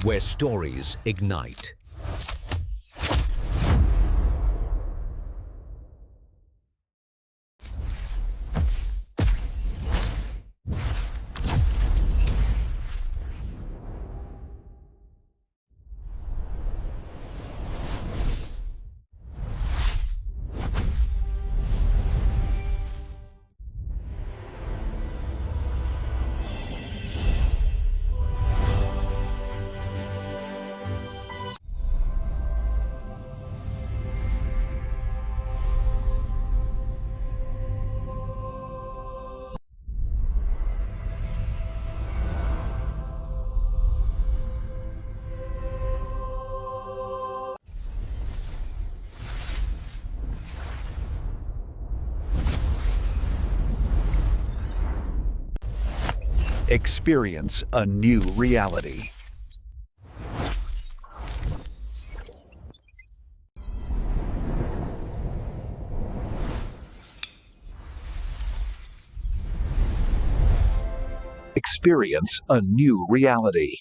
where stories ignite. Experience a new reality. Experience a new reality.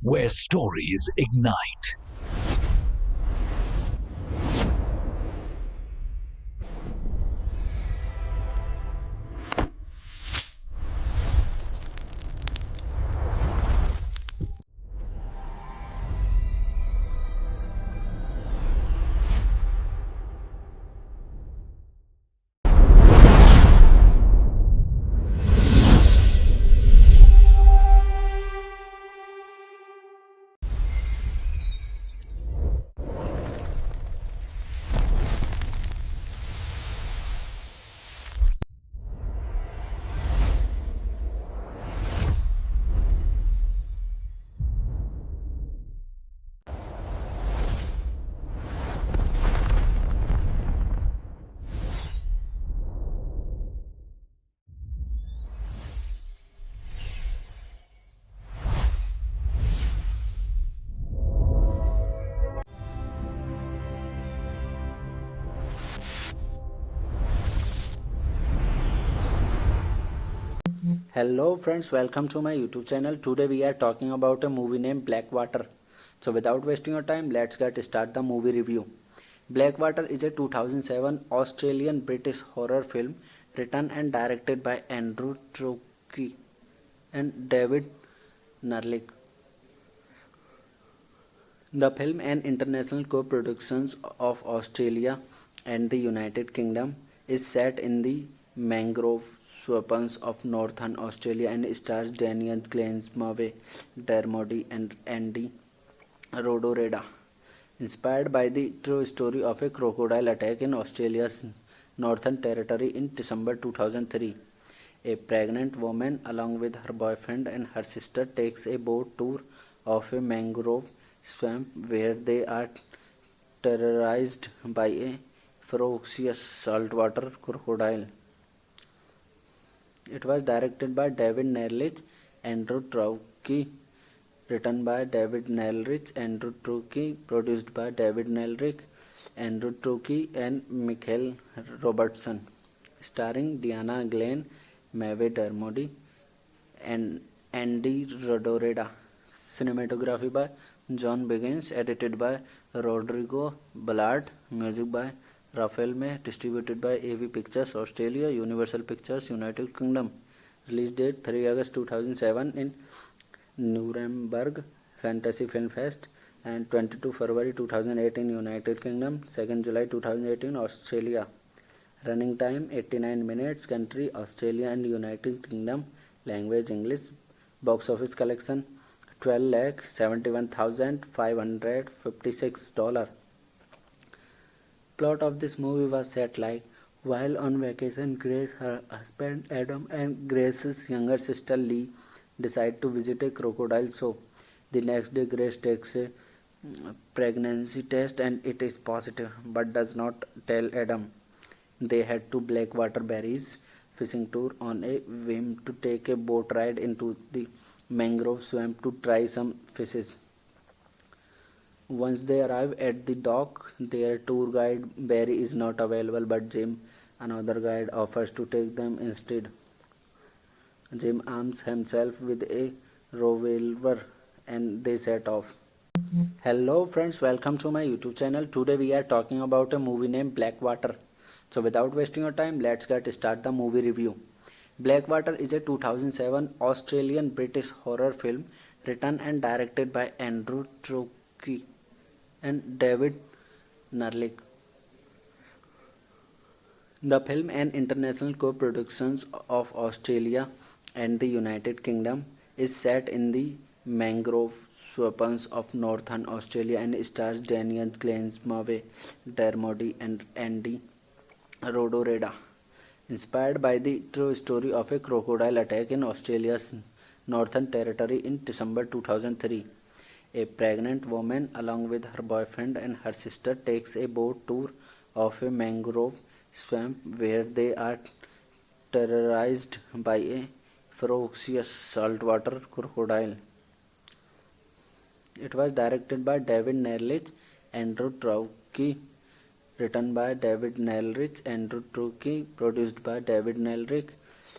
Where stories ignite. Hello friends, welcome to my YouTube channel. Today we are talking about a movie named Blackwater. So without wasting your time, let's get start the movie review. Blackwater is a 2007 Australian British horror film written and directed by Andrew Trocchi and David Nerlich. The film, an international co-production of Australia and the United Kingdom, is set in the mangrove swamps of northern Australia and stars Daniel Glensmawe, Dermody and Andy Rodoreda. Inspired by the true story of a crocodile attack in Australia's Northern Territory in December 2003. A pregnant woman, along with her boyfriend and her sister, takes a boat tour of a mangrove swamp where they are terrorized by a ferocious saltwater crocodile. It was directed by David Nerlich, Andrew Traucki, written by David Nerlich, Andrew Traucki, produced by David Nerlich, Andrew Traucki, and Michael Robertson, starring Diana Glenn, Maeve Dermody, and Andy Rodoreda. Cinematography by John Biggins, edited by Rodrigo Ballard, music by Rafael May, distributed by AV Pictures Australia, Universal Pictures United Kingdom. Release date 3 August 2007 in Nuremberg Fantasy Film Fest and 22 February 2018 United Kingdom, 2nd July 2018 Australia. Running time 89 minutes. Country Australia and United Kingdom. Language English. Box office collection $12,71,556. Plot of this movie was set like while on vacation, Grace, her husband Adam, and Grace's younger sister Lee decide to visit a crocodile show. The next day, Grace takes a pregnancy test and it is positive, but does not tell Adam. They head to Blackwater Berries fishing tour on a whim to take a boat ride into the mangrove swamp to try some fishes. Once they arrive at the dock, their tour guide Barry is not available, but Jim, another guide, offers to take them instead. Jim arms himself with a revolver and they set off. Hello friends, welcome to my YouTube channel. Today we are talking about a movie named Blackwater. So without wasting your time, let's get start the movie review. Blackwater is a 2007 Australian British horror film written and directed by Andrew Trocchi and David Nerlich. The film, an international co-production of Australia and the United Kingdom, is set in the mangrove swamps of northern Australia and stars Daniel Glensmawe, Dermody and Andy Rodoreda. Inspired by the true story of a crocodile attack in Australia's Northern Territory in December 2003. A pregnant woman, along with her boyfriend and her sister, takes a boat tour of a mangrove swamp where they are terrorized by a ferocious saltwater crocodile. It was directed by David Nerlich, Andrew Trocchi, written by David Nerlich, Andrew Trocchi, produced by David Nerlich,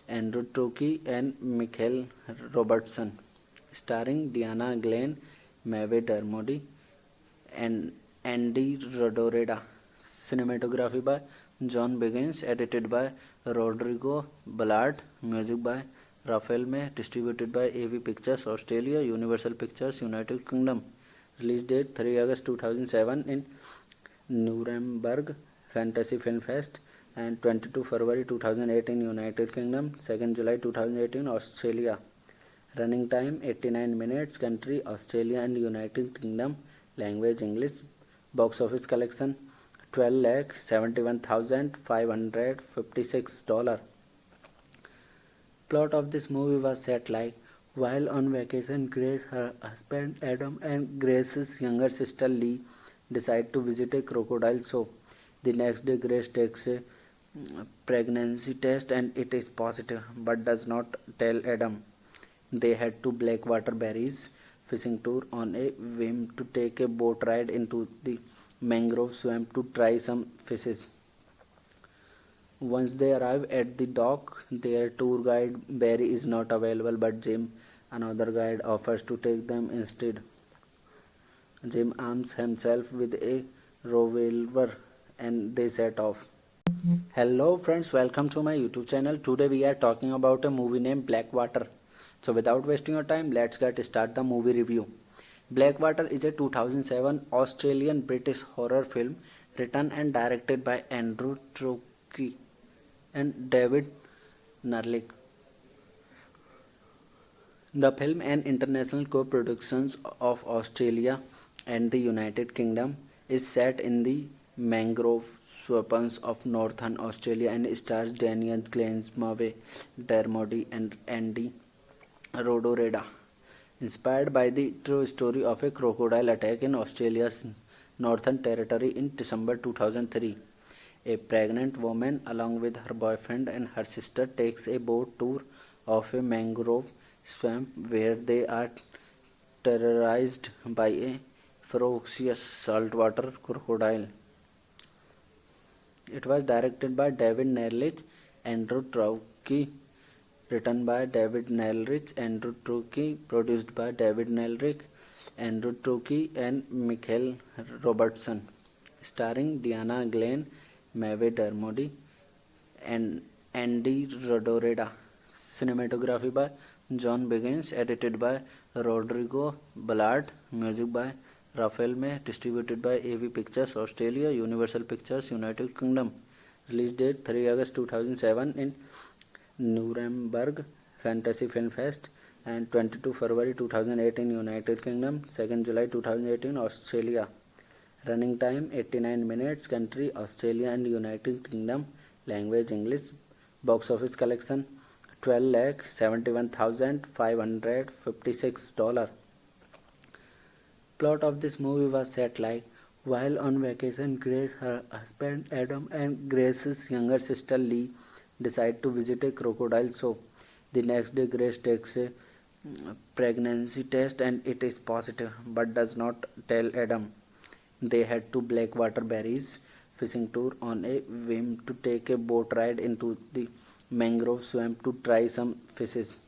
Andrew Trocchi and Michael Robertson, starring Diana Glenn, Maeve Dermody and Andy Rodoreda. Cinematography by John Biggins, edited by Rodrigo Ballard, music by Raphael May, distributed by AV Pictures Australia, Universal Pictures United Kingdom. Release date 3 August 2007 in Nuremberg Fantasy Film Fest and 22 February 2008 in United Kingdom, 2nd July 2018 Australia. Running time 89 minutes. Country Australia and United Kingdom. Language English. Box office collection $12,71,556. Plot of this movie was set like, while on vacation, Grace, her husband Adam and Grace's younger sister Lee decide to visit a crocodile show. The next day, Grace takes a pregnancy test and it is positive, but does not tell Adam. They head to Blackwater Berries fishing tour on a whim to take a boat ride into the mangrove swamp to try some fishes. Once they arrive at the dock, their tour guide Barry is not available, but Jim, another guide, offers to take them instead. Jim arms himself with a revolver and they set off. Hello friends, welcome to my YouTube channel. Today we are talking about a movie named Blackwater. So without wasting your time, let's get start the movie review. Blackwater is a 2007 Australian British horror film written and directed by Andrew Trocchi and David Nerlich. The film, an international co-production of Australia and the United Kingdom, is set in the mangrove swamps of northern Australia and stars Daniel Glensmawe, Dermody and Andy Rodoreda. Inspired by the true story of a crocodile attack in Australia's Northern Territory in December 2003. A pregnant woman, along with her boyfriend and her sister, takes a boat tour of a mangrove swamp where they are terrorized by a ferocious saltwater crocodile. It was directed by David Nerlich, Andrew Trocchi, written by David Nerlich, Andrew Trocchi, produced by David Nerlich, Andrew Trocchi and Michael Robertson, starring Diana Glenn, Maeve Dermody and Andy Rodoreda. Cinematography by John Biggins, edited by Rodrigo Ballard, music by Raphael May, distributed by AV Pictures Australia, Universal Pictures United Kingdom. Release date 3 August 2007 in Nuremberg Fantasy Film Fest and 22 February 2008 in United Kingdom, 2nd July 2018 Australia. Running time 89 minutes. Country Australia and United Kingdom. Language English. Box office collection $12,71,556. Plot of this movie was set like, While on vacation, Grace, her husband Adam, and Grace's younger sister Lee decide to visit a crocodile show. The next day, Grace takes a pregnancy test and it is positive, but does not tell Adam. They head to Blackwater Berries fishing tour on a whim to take a boat ride into the mangrove swamp to try some fishes.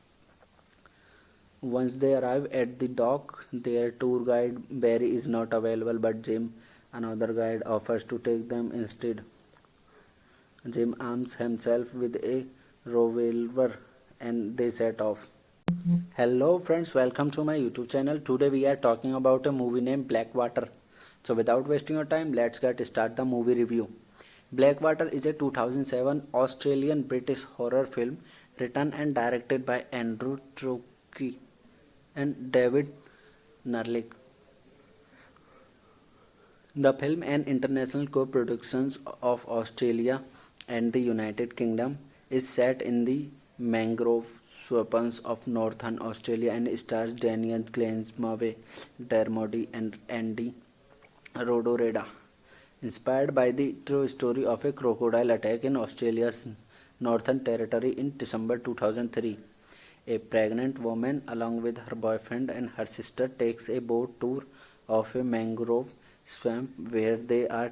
Once they arrive at the dock, their tour guide Barry is not available, but Jim, another guide, offers to take them instead. Jim arms himself with a revolver and they set off. Hello friends, welcome to my YouTube channel. Today we are talking about a movie named Blackwater. So without wasting your time, let's get start the movie review. Blackwater is a 2007 Australian British horror film written and directed by Andrew Trocchi and David Narlik. The film, an international co-production of Australia and the United Kingdom, is set in the mangrove swamps of northern Australia and stars Daniel Glensmawe, Dermody and Andy Rodoreda. Inspired by the true story of a crocodile attack in Australia's Northern Territory in December 2003. A pregnant woman, along with her boyfriend and her sister, takes a boat tour of a mangrove swamp where they are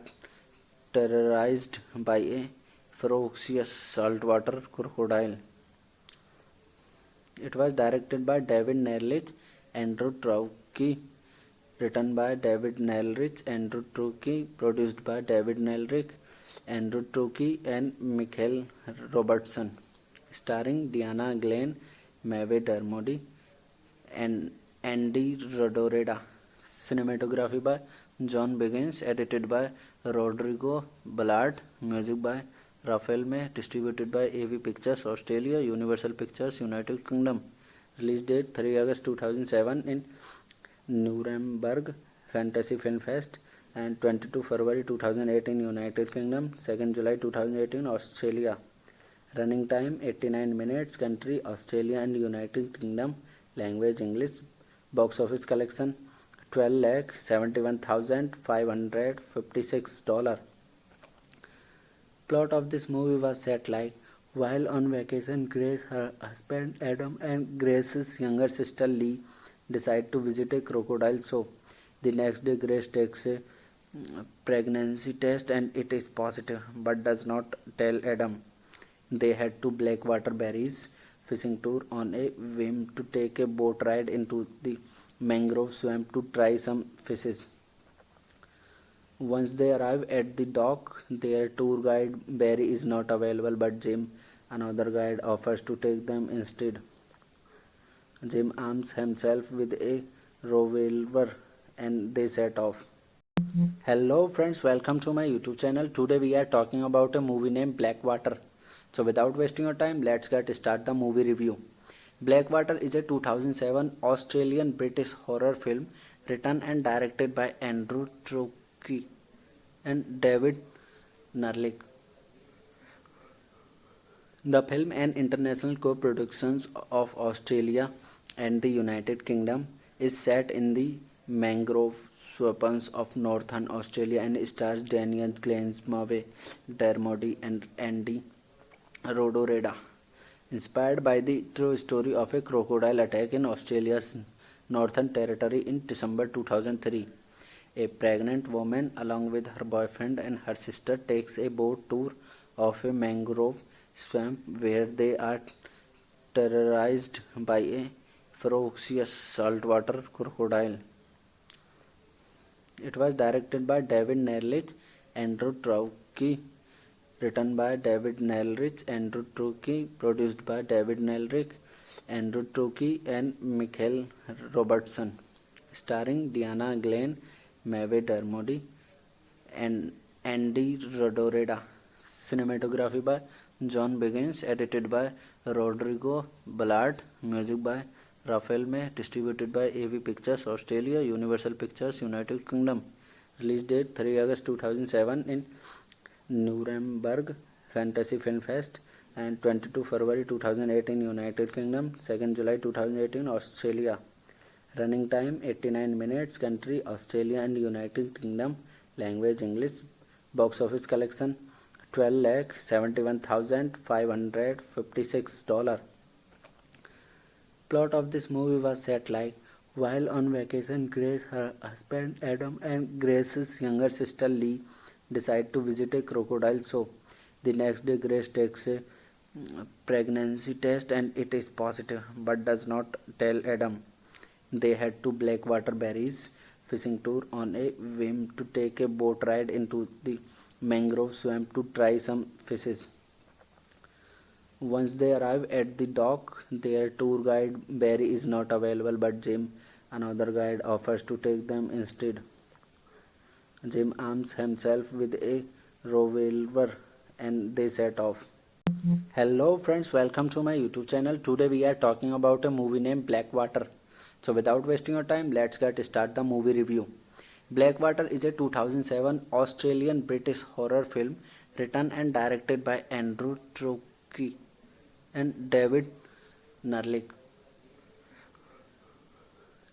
terrorized by a ferocious saltwater crocodile. It was directed by David Nerlich, Andrew Traucki, written by David Nerlich, Andrew Traucki, produced by David Nerlich, Andrew Traucki and Michael Robertson, starring Diana Glenn, Maeve Dermody and Andy Rodoreda. Cinematography by John Biggins, edited by Rodrigo Ballard, music by Raphael May, distributed by AV Pictures Australia, Universal Pictures United Kingdom. Release date 3 August 2007 in Nuremberg Fantasy Film Fest and 22 February 2008 in United Kingdom, 2nd July 2018 Australia. Running time 89 minutes. Country Australia and United Kingdom. Language English. Box office collection $12,71,556. Plot of this movie was set like: while on vacation, Grace, her husband Adam, and Grace's younger sister Lee decide to visit a crocodile show. The next day, Grace takes a pregnancy test and it is positive, but does not tell Adam. They head to Blackwater Berries fishing tour on a whim to take a boat ride into the mangrove swamp to try some fishes. Once they arrive at the dock, their tour guide Barry is not available, but Jim, another guide, offers to take them instead. Jim arms himself with a revolver and they set off. Hello friends, welcome to my YouTube channel. Today we are talking about a movie named Blackwater. So without wasting your time, let's get start the movie review. Blackwater is a 2007 Australian British horror film written and directed by Andrew Trocchi and David Narlik. The film, an international co-production of Australia and the United Kingdom, is set in the mangrove swamps of northern Australia and stars Daniel Glensmawe, Dermody and Andy Rodoreda. Inspired by the true story of a crocodile attack in Australia's Northern Territory in December 2003. A pregnant woman, along with her boyfriend and her sister, takes a boat tour of a mangrove swamp where they are terrorized by a ferocious saltwater crocodile. It was directed by David Nerlich, Andrew Traucki, written by David Nerlich, Andrew Traucki, produced by David Nerlich, Andrew Traucki and Michael Robertson, starring Diana Glenn, Maeve Dermody and Andy Rodoreda. Cinematography by John Biggins, edited by Rodrigo Ballard, music by Raphael May, distributed by AV Pictures Australia, Universal Pictures United Kingdom. Release date 3 August 2007 in Nuremberg Fantasy Film Fest and 22 February 2008 in United Kingdom, 2nd July 2018 Australia. Running time 89 minutes. Country Australia and United Kingdom. language English, box office collection $12,71,556. Plot of this movie was set like while on vacation, Grace, her husband Adam, and Grace's younger sister Lee decide to visit a crocodile show. The next day, Grace takes a pregnancy test and it is positive, but does not tell Adam. They head to Blackwater Berries fishing tour on a whim to take a boat ride into the mangrove swamp to try some fishes. Once they arrive at the dock, their tour guide Barry is not available, but Jim, another guide, offers to take them instead. Jim arms himself with a revolver and they set off. Hello friends, welcome to my YouTube channel. Today we are talking about a movie named Blackwater. So without wasting your time, let's get start the movie review. Blackwater is a 2007 Australian British horror film written and directed by Andrew Trocchi and David Nerlich.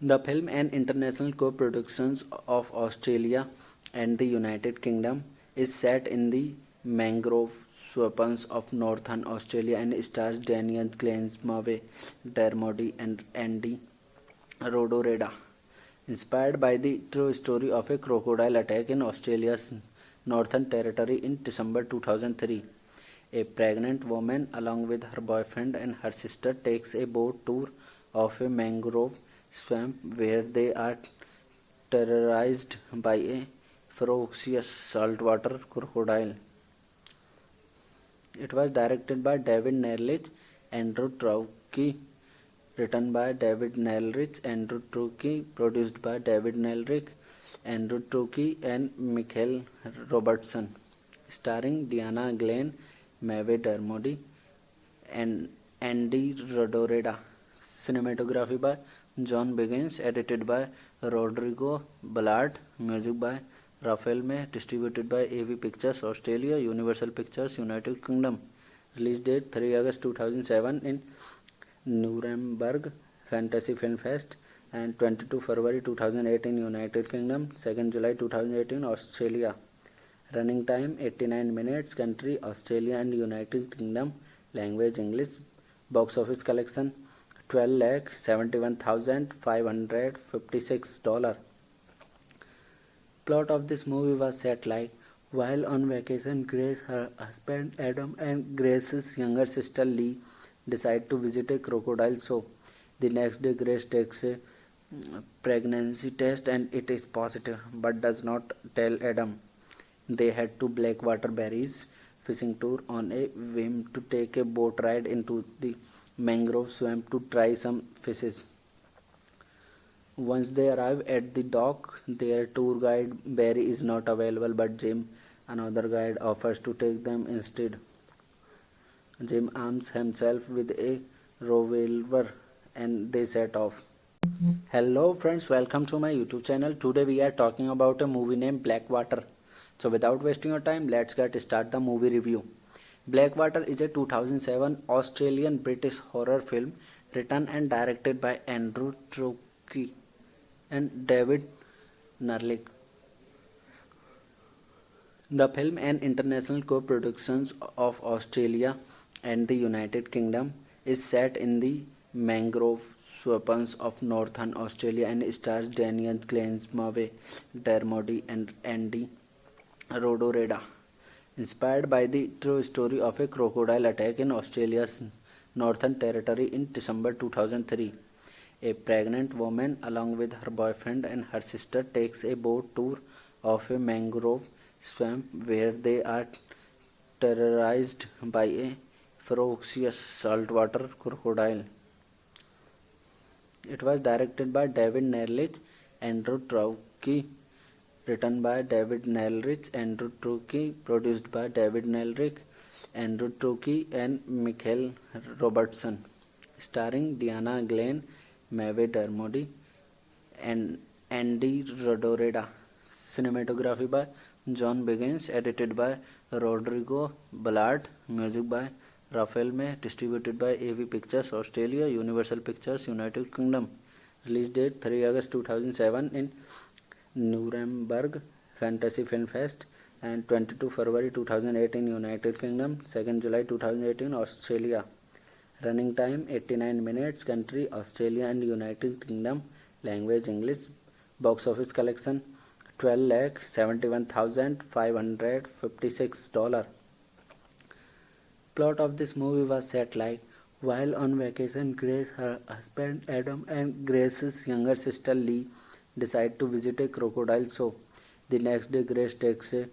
The film, an international co-production of Australia and the United Kingdom, is set in the mangrove swamps of northern Australia and stars Daniel Gleeson, Dermody and Andy Rodoreda. Inspired by the true story of a crocodile attack in Australia's Northern Territory in December 2003. A pregnant woman, along with her boyfriend and her sister, takes a boat tour of a mangrove swamp where they are terrorized by a ferocious saltwater crocodile. It was directed by David Nerlich, Andrew Trocchi, written by David Nerlich, Andrew Trocchi, produced by David Nerlich, Andrew Trocchi and Michael Robertson, starring Diana Glenn, Maeve Dermody and Andy Rodoreda. Cinematography by John Biggins, edited by Rodrigo Ballard, music by Raphael May, distributed by AV Pictures Australia, Universal Pictures United Kingdom. Release date 3 August 2007 in Nuremberg Fantasy Film Fest and 22 February 2008 in United Kingdom, 2nd July 2018 Australia. Running time 89 minutes, country Australia and United Kingdom, language English, box office collection $12,71,556. Plot of this movie was set like while on vacation, Grace, her husband Adam, and Grace's younger sister Lee decide to visit a crocodile show. The next day, Grace takes a pregnancy test and it is positive, but does not tell Adam. They head to Blackwater Berries fishing tour on a whim to take a boat ride into the mangrove swamp to try some fishes. Once they arrive at the dock, their tour guide Barry is not available, but Jim, another guide, offers to take them instead. Jim arms himself with a revolver and they set off. Hello friends, welcome to my YouTube channel. Today we are talking about a movie named Blackwater. So without wasting your time, let's get start the movie review. Blackwater is a 2007 Australian British horror film written and directed by Andrew Trocchi and David Nerlich. The film, an international co-production of Australia and the United Kingdom, is set in the mangrove swamps of northern Australia and stars Daniel Gleeson, Dermody and Andy Rodoreda. Inspired by the true story of a crocodile attack in Australia's Northern Territory in December 2003. A pregnant woman, along with her boyfriend and her sister, takes a boat tour of a mangrove swamp where they are terrorized by a ferocious saltwater crocodile. It was directed by David Nerlich, Andrew Trocchi, written by David Nerlich, Andrew Trocchi, produced by David Nerlich, Andrew Trocchi and Michael Robertson, starring Diana Glenn, Maeve Dermody and Andy Rodoreda. Cinematography by John Biggins, edited by Rodrigo Ballard, music by Raphael May, distributed by AV Pictures Australia, Universal Pictures United Kingdom. Release date 3 August 2007 in Nuremberg Fantasy Film Fest, and 22 February 2018 United Kingdom, 2nd July 2018 Australia. Running time 89 minutes. Country Australia and United Kingdom. Language English. Box office collection $12,71,556. Plot of this movie was set like while on vacation, Grace, her husband Adam, and Grace's younger sister Lee decide to visit a crocodile show. The next day, Grace takes a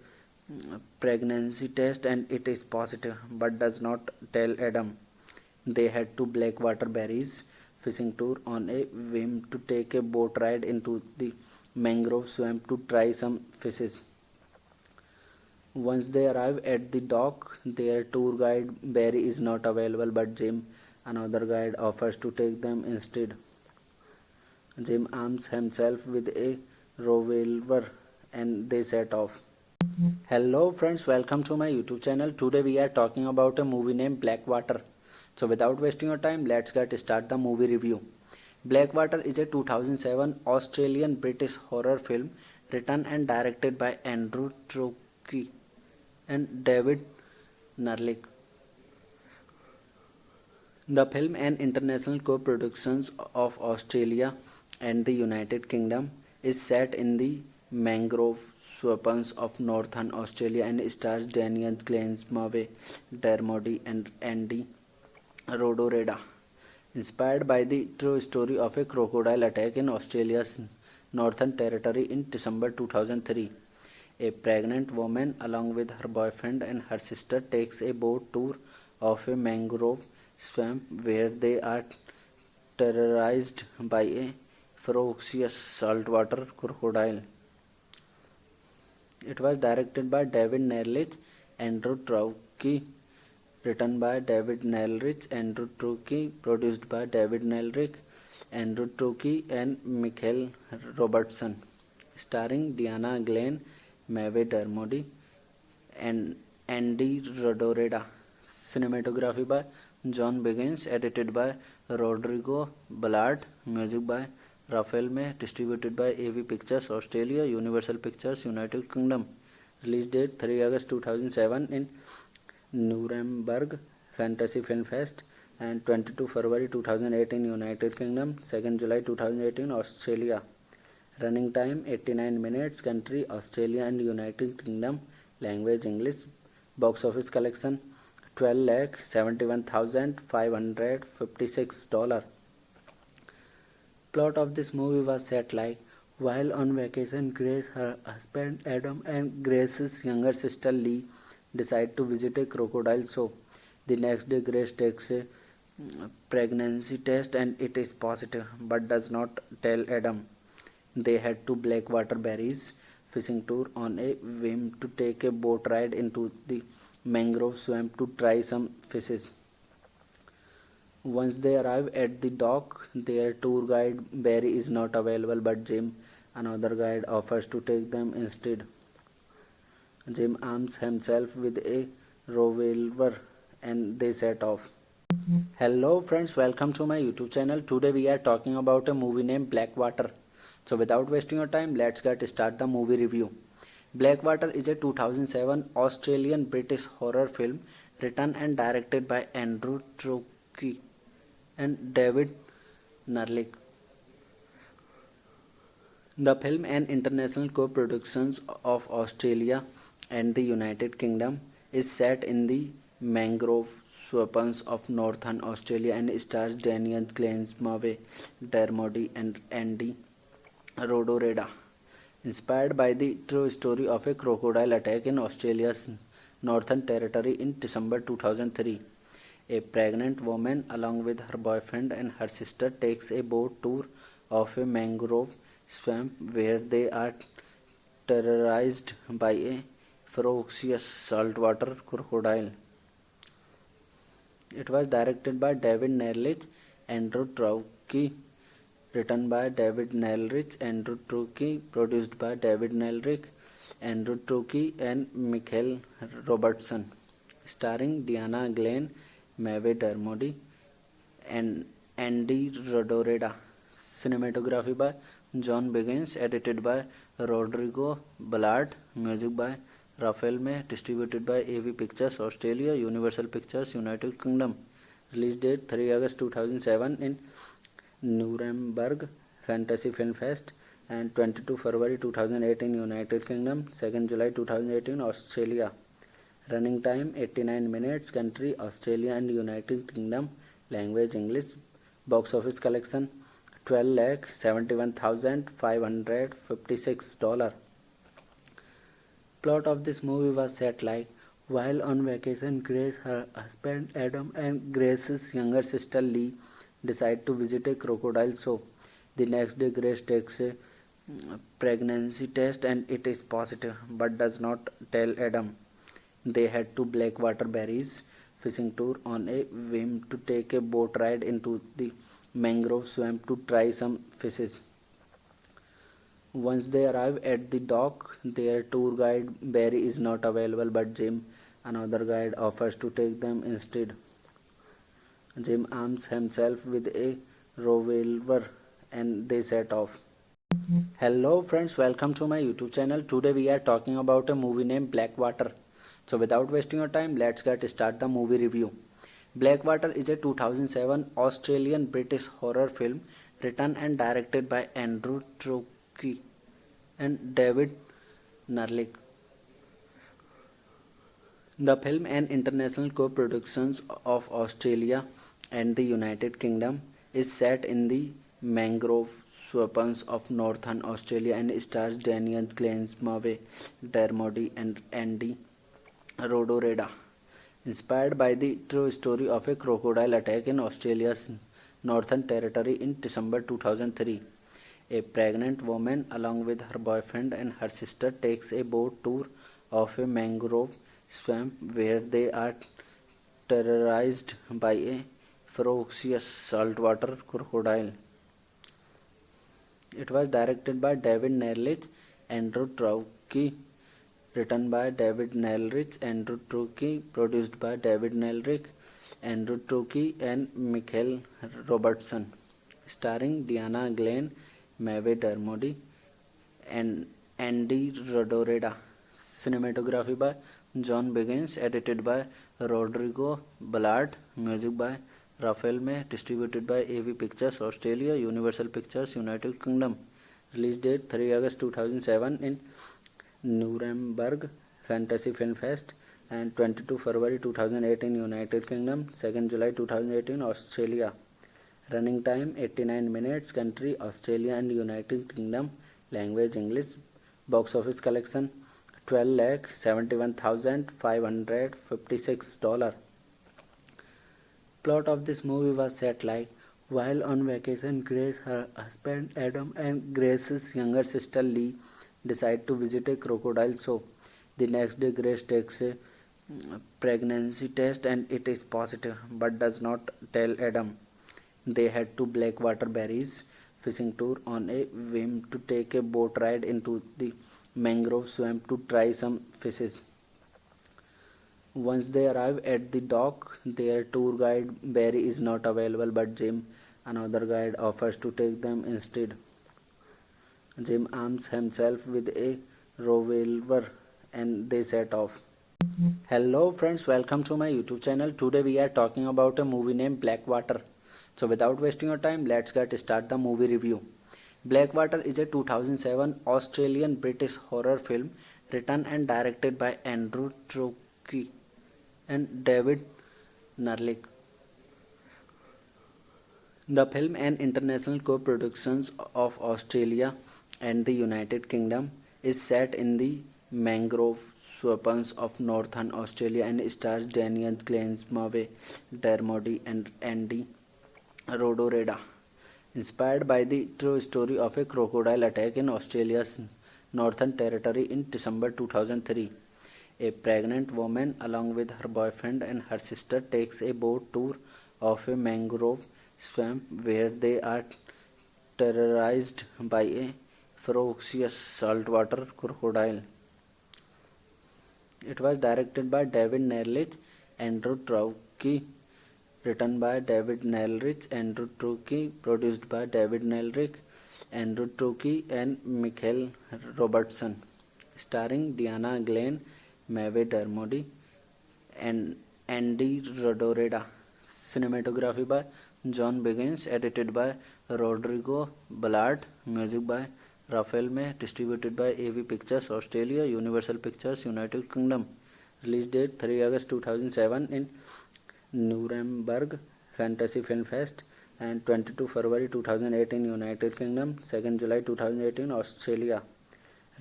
pregnancy test and it is positive, but does not tell Adam. They head to Blackwater Berries fishing tour on a whim to take a boat ride into the mangrove swamp to try some fishes. Once they arrive at the dock, their tour guide Barry is not available, but Jim, another guide, offers to take them instead. Jim arms himself with a revolver and they set off. Hello friends, welcome to my YouTube channel. Today we are talking about a movie named Blackwater. So without wasting your time, let's get start the movie review. Blackwater is a 2007 Australian British horror film written and directed by Andrew Trocchi and David Nerlich. The film, an international co-production of Australia and the United Kingdom, is set in the mangrove swamps of northern Australia and stars Daniel Glaze, Maeve Dermody and Andy Rodoreda. Inspired by the true story of a crocodile attack in Australia's Northern Territory in December 2003. A pregnant woman, along with her boyfriend and her sister, takes a boat tour of a mangrove swamp where they are terrorized by a ferocious saltwater crocodile. It was directed by David Nerlich, Andrew Trocchi, written by David Nerlich, Andrew Trocchi, produced by David Nerlich, Andrew Trocchi and Michael Robertson, starring Diana Glenn, Maeve Dermody and Andy Rodoreda. Cinematography by John Biggins, edited by Rodrigo Ballard, music by Raphael May, distributed by AV Pictures Australia, Universal Pictures United Kingdom. Release date 3 August 2007 in Nuremberg Fantasy Film Fest, and 22 February 2018 United Kingdom, 2nd July 2018 Australia. Running time 89 minutes. Country Australia and United Kingdom. Language English. Box office collection $12,71,556. Plot of this movie was set like while on vacation, Grace, her husband Adam, and Grace's younger sister Lee decide to visit a crocodile show. The next day, Grace takes a pregnancy test and it is positive, but does not tell Adam. They head to Blackwater Berries fishing tour on a whim to take a boat ride into the mangrove swamp to try some fishes. Once they arrive at the dock, their tour guide Barry is not available, but Jim, another guide, offers to take them instead. Jim arms himself with a revolver and they set off. Hello friends, welcome to my YouTube channel. Today we are talking about a movie named Blackwater. So without wasting your time, let's get start the movie review. Blackwater is a 2007 Australian British horror film written and directed by Andrew Trocchi and David Nerlich. The film, an international co-production of Australia and the United Kingdom, is set in the mangrove swamps of northern Australia and stars Daniel Glaze, Maeve Dermody and Andy Rodoreda. Inspired by the true story of a crocodile attack in Australia's Northern Territory in December 2003. A pregnant woman, along with her boyfriend and her sister, takes a boat tour of a mangrove swamp where they are terrorized by a ferocious saltwater crocodile. It was directed by David Nerlich, Andrew Trocchi, written by David Nerlich, Andrew Trocchi, produced by David Nerlich, Andrew Trocchi and Michael Robertson, starring Diana Glenn, Maeve Dermody and Andy Rodoreda. Cinematography by John Begins, edited by Rodrigo Ballard, music by Rafael May, distributed by AV Pictures Australia, Universal Pictures United Kingdom. Release date 3 August 2007 in Nuremberg Fantasy Film Fest and 22 February 2008 in United Kingdom, 2nd July 2018 Australia. Running time 89 minutes. Country Australia and United Kingdom. Language English. Box office collection $12,71,556. Plot of this movie was set like while on vacation, Grace, her husband Adam, and Grace's younger sister Lee decide to visit a crocodile show. The next day, Grace takes a pregnancy test and it is positive, but does not tell Adam. They head to Blackwater Berries fishing tour on a whim to take a boat ride into the mangrove swamp to try some fishes. Once they arrive at the dock, their tour guide Barry is not available, but Jim, another guide, offers to take them instead. Jim arms himself with a revolver and they set off. Hello friends, welcome to my YouTube channel. Today we are talking about a movie named Blackwater. So without wasting your time, let's get start the movie review. Blackwater is a 2007 Australian-British horror film written and directed by Andrew Trocchi and David Nerlich. The film, an international co-production of Australia and the United Kingdom, is set in the mangrove swamps of northern Australia and stars Daniel Glensmawe, Dermody and Andy Rodoreda. Inspired by the true story of a crocodile attack in Australia's Northern Territory in December 2003. A pregnant woman, along with her boyfriend and her sister, takes a boat tour of a mangrove swamp where they are terrorized by a ferocious saltwater crocodile. It was directed by David Nerlich, Andrew Trocchi, written by David Nerlich, Andrew Trocchi, produced by David Nerlich, Andrew Trocchi and Michael Robertson, starring Diana Glenn, Maeve Dermody and Andy Rodoreda. Cinematography by John Begins, edited by Rodrigo Ballard, music by Rafael May, distributed by AV Pictures Australia, Universal Pictures United Kingdom. Release date 3 August 2007 in Nuremberg Fantasy Film Fest and 22 February 2008 in United Kingdom, 2nd July 2018 Australia. Running time 89 minutes. Country Australia and United Kingdom. Language English. Box office collection $12,71,556. Plot of this movie was set like while on vacation, Grace, her husband Adam, and Grace's younger sister Lee decide to visit a crocodile show. The next day, Grace takes a pregnancy test and it is positive, but does not tell Adam. They head to Blackwater Berries fishing tour on a whim to take a boat ride into the mangrove swamp to try some fishes. Once they arrive at the dock, their tour guide Barry is not available, but Jim, another guide, offers to take them instead. Jim arms himself with a revolver and they set off. Hello friends, welcome to my YouTube channel. Today we are talking about a movie named Blackwater. So without wasting your time, let's get start the movie review. Blackwater is a 2007 Australian-British horror film written and directed by Andrew Trocchi and David Nerlich. The film, an international co-production of Australia and the United Kingdom, is set in the mangrove swamps of northern Australia and stars Daniel Glensmawe, Dermody and Andy Rodoreda. Inspired by the true story of a crocodile attack in Australia's Northern Territory in December 2003. A pregnant woman, along with her boyfriend and her sister, takes a boat tour of a mangrove swamp where they are terrorized by a ferocious saltwater crocodile. It was directed by David Nerlich, Andrew Trocchi, written by David Nerlich, Andrew Trocchi, produced by David Nerlich, Andrew Trucchi, and Michael Robertson. Starring Diana Glenn, Maeve Dermody, and Andy Rodoreda. Cinematography by John Biggins, edited by Rodrigo Ballard, music by Raphael May, distributed by AV Pictures Australia, Universal Pictures United Kingdom. Release date 3 August 2007 in Nuremberg Fantasy Film Fest, and 22 February 2008 in United Kingdom, 2nd July 2018 Australia.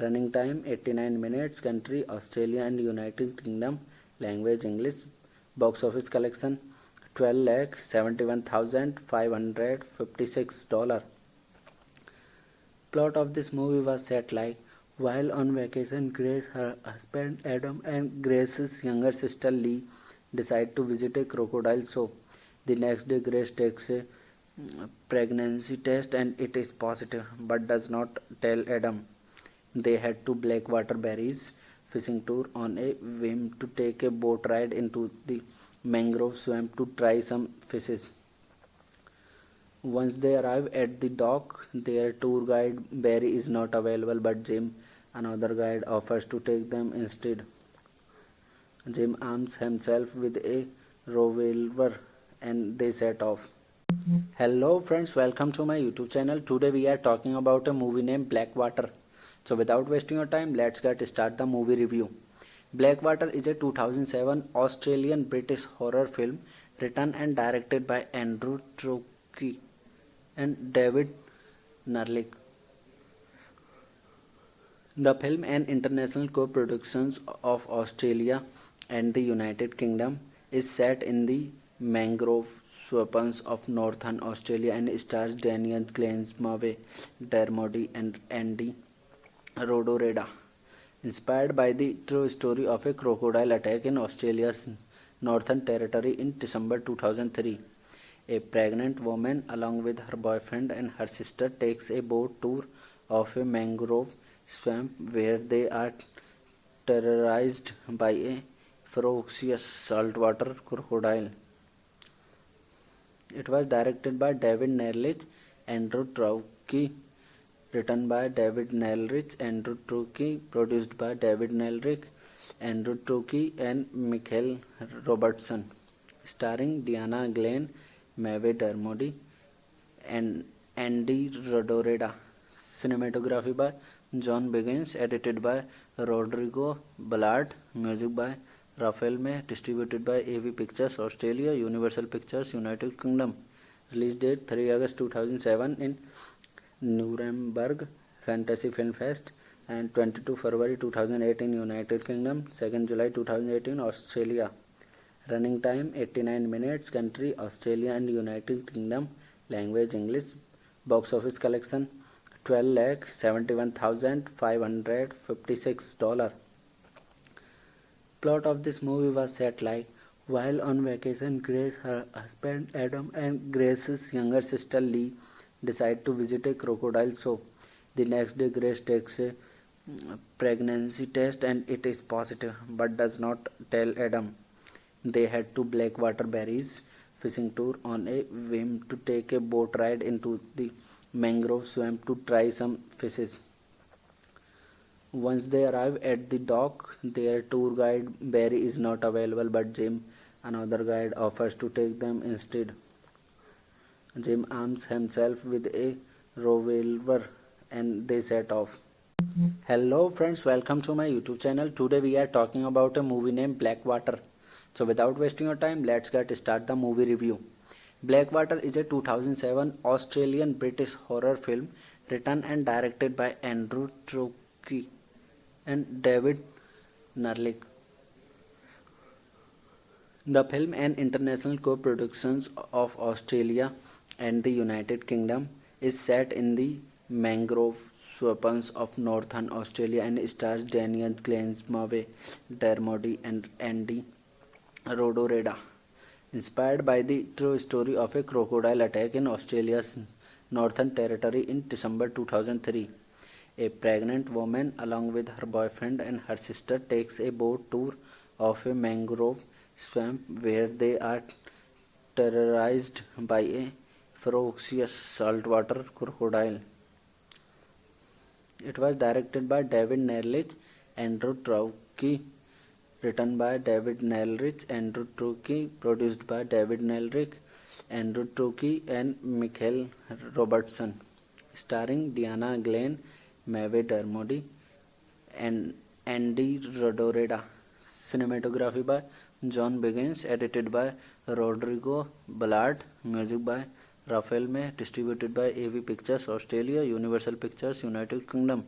Running time 89 minutes. Country Australia and United Kingdom. Language English. Box office collection $12,71,556. Plot of this movie was set like: while on vacation, Grace, her husband Adam, and Grace's younger sister Lee decide to visit a crocodile show. The next day, Grace takes a pregnancy test and it is positive, but does not tell Adam. They head to Blackwater Berries fishing tour on a whim to take a boat ride into the mangrove swamp to try some fishes. Once they arrive at the dock, their tour guide Barry is not available, but Jim, another guide, offers to take them instead. Jim arms himself with a revolver and they set off. Hello friends, welcome to my YouTube channel. Today we are talking about a movie named Blackwater. So without wasting your time, let's get start the movie review. Blackwater is a 2007 Australian-British horror film written and directed by Andrew Trucchi and David Nerlich. The film, an international co-production of Australia and the United Kingdom, is set in the mangrove swamps of northern Australia and stars Daniel Glenn, Maeve Dermody, and Andy Rodoreda. Inspired by the true story of a crocodile attack in Australia's Northern Territory in December 2003, a pregnant woman, along with her boyfriend and her sister, takes a boat tour of a mangrove swamp where they are terrorized by a ferocious saltwater crocodile. It was directed by David Nerlich, Andrew Trucchi, written by David Nerlich, Andrew Trucchi, produced by David Nerlich, Andrew Trucchi, and Michael Robertson. Starring Diana Glenn, Maeve Dermody, and Andy Rodoreda. Cinematography by John Biggins, edited by Rodrigo Ballard, music by Raphael May, distributed by AV Pictures Australia, Universal Pictures United Kingdom. Release date 3 August 2007 in Nuremberg Fantasy Film Fest, and 22 February 2008 in United Kingdom, 2nd July 2018 Australia. Running time 89 minutes. Country Australia and United Kingdom. Language English. Box office collection $12,71,556. Plot of this movie was set like: while on vacation, Grace, her husband Adam, and Grace's younger sister Lee decide to visit a crocodile show. The next day, Grace takes a pregnancy test and it is positive, but does not tell Adam. They head to Blackwater Berries fishing tour on a whim to take a boat ride into the mangrove swamp to try some fishes. Once they arrive at the dock, their tour guide Barry is not available, but Jim, another guide, offers to take them instead. Jim arms himself with a revolver and they set off. Hello friends, welcome to my YouTube channel. Today we are talking about a movie named Blackwater. So without wasting your time, let's get start the movie review. Blackwater is a 2007 Australian-British horror film written and directed by Andrew Trucchi and David Nerlich. The film, an international co-production of Australia and the United Kingdom, is set in the mangrove swamps of northern Australia and stars Daniel Glenn, Maeve Dermody, and Andy Rodoreda. Inspired by the true story of a crocodile attack in Australia's Northern Territory in December 2003, a pregnant woman, along with her boyfriend and her sister, takes a boat tour of a mangrove swamp where they are terrorized by a ferocious saltwater crocodile. It was directed by David Nerlich, Andrew Traucki, written by David Nerlich, Andrew Traucki, produced by David Nerlich, Andrew Traucki, and Michael Robertson, starring Diana Glenn, Maeve Dermody, and Andy Rodoreda. Cinematography by John Biggins, edited by Rodrigo Ballard, music by Raphael May, distributed by AV Pictures Australia, Universal Pictures United Kingdom.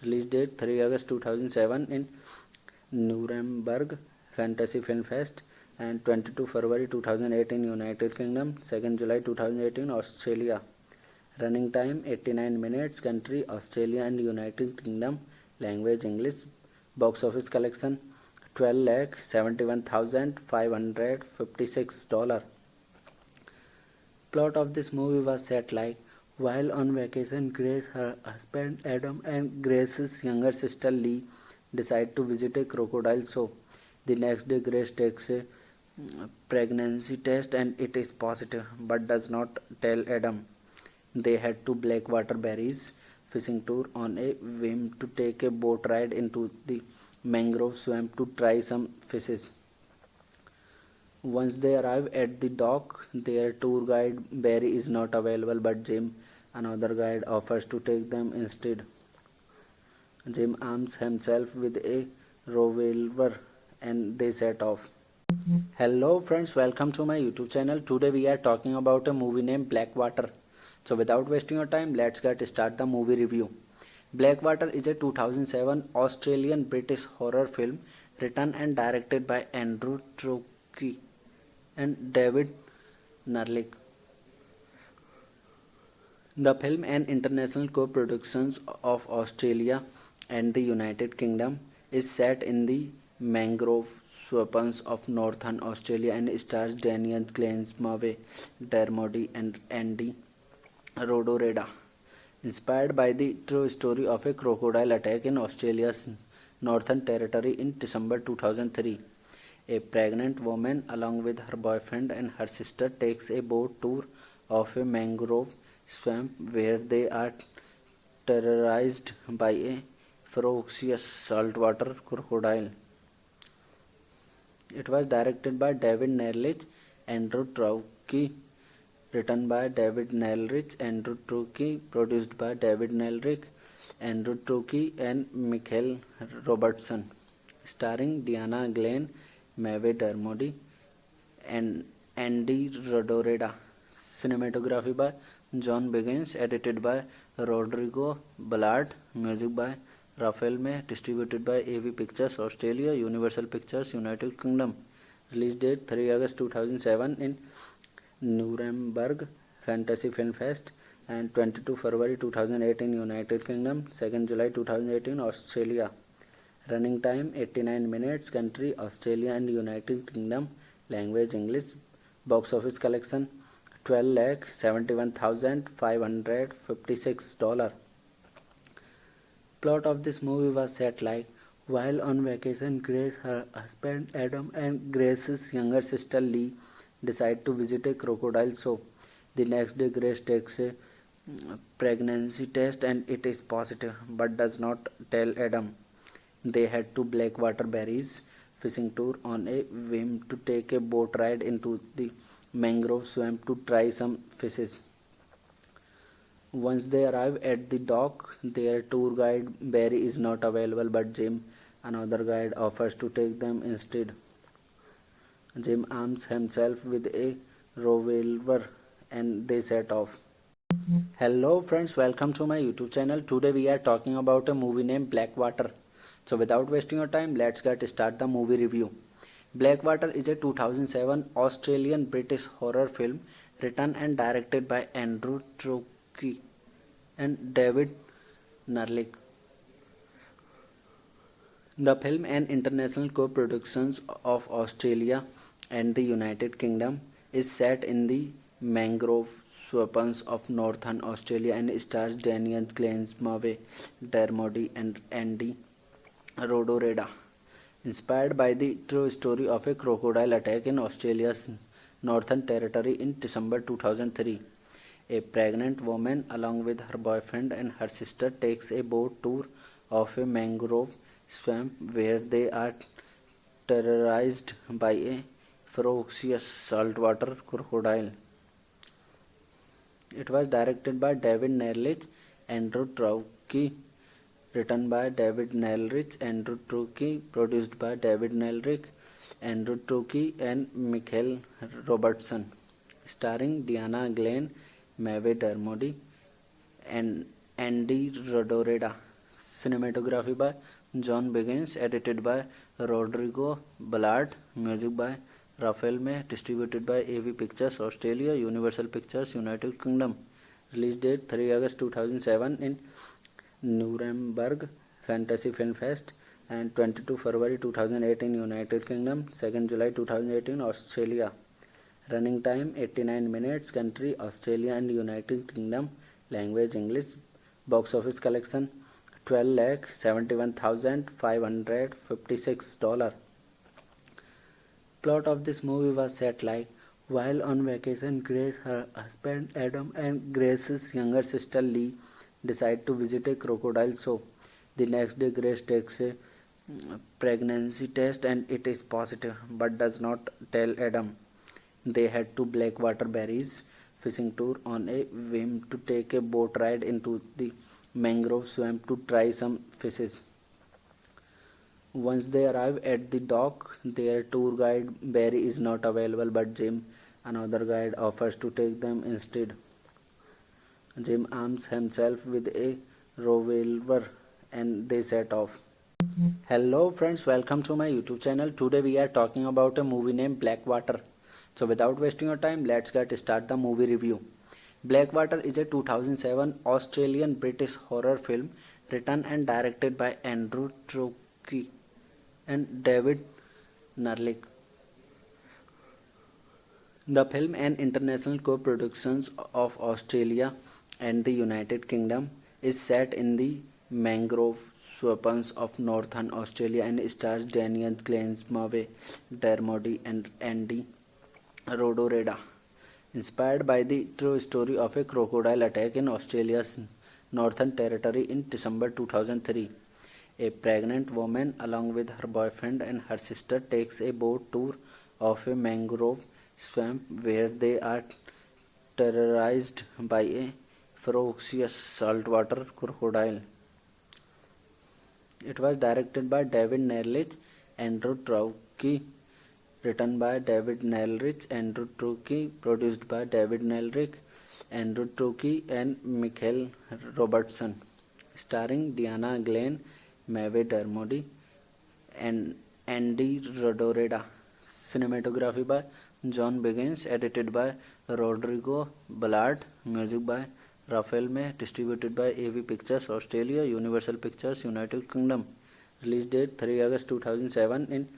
Release date 3 August 2007 in Nuremberg Fantasy Film Fest, and 22 February 2008 in United Kingdom, 2nd July 2018 Australia. Running time 89 minutes. Country Australia and United Kingdom. Language English. Box office collection $12,71,556. Plot of this movie was set like: while on vacation, Grace, her husband Adam, and Grace's younger sister Lee decide to visit a crocodile show. The next day, Grace takes a pregnancy test and it is positive, but does not tell Adam. They head to Blackwater Berries fishing tour on a whim to take a boat ride into the mangrove swamp to try some fishes. Once they arrive at the dock, their tour guide Barry is not available, but Jim, another guide, offers to take them instead. Jim arms himself with a revolver and they set off. Hello friends, welcome to my YouTube channel. Today we are talking about a movie named Blackwater. So without wasting your time, let's start the movie review. Blackwater is a 2007 Australian-British horror film written and directed by Andrew Traucki and David Nerlich. The film, an international co-production of Australia and the United Kingdom, is set in the mangrove swamps of northern Australia and stars Daniel Glenn, Maeve Dermody, and Andy Rodoreda. Inspired by the true story of a crocodile attack in Australia's Northern Territory in December 2003, a pregnant woman along with her boyfriend and her sister takes a boat tour of a mangrove swamp where they are terrorized by a ferocious saltwater crocodile. It was directed by David Nerlich, Andrew Traucki, written by David Nerlich, Andrew Traucki, produced by David Nerlich, Andrew Traucki, and Michael Robertson, starring Diana Glenn, Maeve Dermody, and Andy Rodoreda. Cinematography by John Biggins, edited by Rodrigo Ballard, music by Raphael May, distributed by AV Pictures Australia, Universal Pictures United Kingdom. Release date 3 August 2007 in Nuremberg Fantasy Film Fest, and 22 February 2008 in United Kingdom, 2nd July 2018 Australia. Running time 89 minutes. Country Australia and United Kingdom. Language English. Box office collection $12,71,556. Plot of this movie was set like: while on vacation, Grace, her husband Adam, and Grace's younger sister Lee decide to visit a crocodile show. The next day, Grace takes a pregnancy test and it is positive, but does not tell Adam. They head to Blackwater Berries fishing tour on a whim to take a boat ride into the mangrove swamp to try some fishes. Once they arrive at the dock, their tour guide Barry is not available, but Jim, another guide, offers to take them instead. Jim arms himself with a revolver and they set off. Hello friends, welcome to my YouTube channel. Today we are talking about a movie named Blackwater. So without wasting your time, let's start the movie review. Blackwater is a 2007 Australian-British horror film written and directed by Andrew Traucki and David Nerlich. The film, an international co-production of Australia and the United Kingdom, is set in the mangrove swamps of northern Australia and stars Daniel Glenn, Maeve Dermody, and Andy Rodoreda. Inspired by the true story of a crocodile attack in Australia's Northern Territory in December 2003, A pregnant woman, along with her boyfriend and her sister, takes a boat tour of a mangrove swamp where they are terrorized by a ferocious saltwater crocodile. It was directed by David Nerlich, Andrew Traucki, written by David Nerlich, Andrew Traucki, produced by David Nerlich, Andrew Traucki, and Michael Robertson, starring Diana Glenn, Maeve Dermody, and Andy Rodoreda. Cinematography by John Biggins, edited by Rodrigo Ballard, music by Raphael May, distributed by AV Pictures Australia, Universal Pictures United Kingdom. Release date 3 August 2007 in Nuremberg Fantasy Film Fest, and 22 February 2008 in United Kingdom, 2nd July 2018 Australia. Running time 89 minutes. Country Australia and United Kingdom. Language English. Box office collection $12,71,556. Plot of this movie was set like: while on vacation, Grace, her husband Adam, and Grace's younger sister Lee decide to visit a crocodile show. The next day, Grace takes a pregnancy test and it is positive, but does not tell Adam. They head to Blackwater Berries fishing tour on a whim to take a boat ride into the mangrove swamp to try some fishes. Once they arrive at the dock, their tour guide Barry is not available, but Jim, another guide, offers to take them instead. Jim arms himself with a revolver and they set off. Hello friends, welcome to my YouTube channel. Today we are talking about a movie named Blackwater. So without wasting your time, let's get start the movie review. Blackwater is a 2007 Australian-British horror film written and directed by Andrew Traucki and David Nerlich. The film, an international co-production of Australia and the United Kingdom, is set in the mangrove swamps of northern Australia and stars Daniel Glenn, Maeve Dermody, and Andy Rodoreda. Inspired by the true story of a crocodile attack in Australia's Northern Territory in December 2003. A pregnant woman, along with her boyfriend and her sister, takes a boat tour of a mangrove swamp where they are terrorized by a ferocious saltwater crocodile. It was directed by David Nerlich, Andrew Traucki, written by David Nerlich, Andrew Traucki, produced by David Nerlich, Andrew Traucki, and Michael Robertson, starring Diana Glenn, Maeve Dermody, and Andy Rodoreda. Cinematography by John Biggins, edited by Rodrigo Ballard, music by Raphael May, distributed by AV Pictures Australia, Universal Pictures United Kingdom. Release date 3 August 2007 in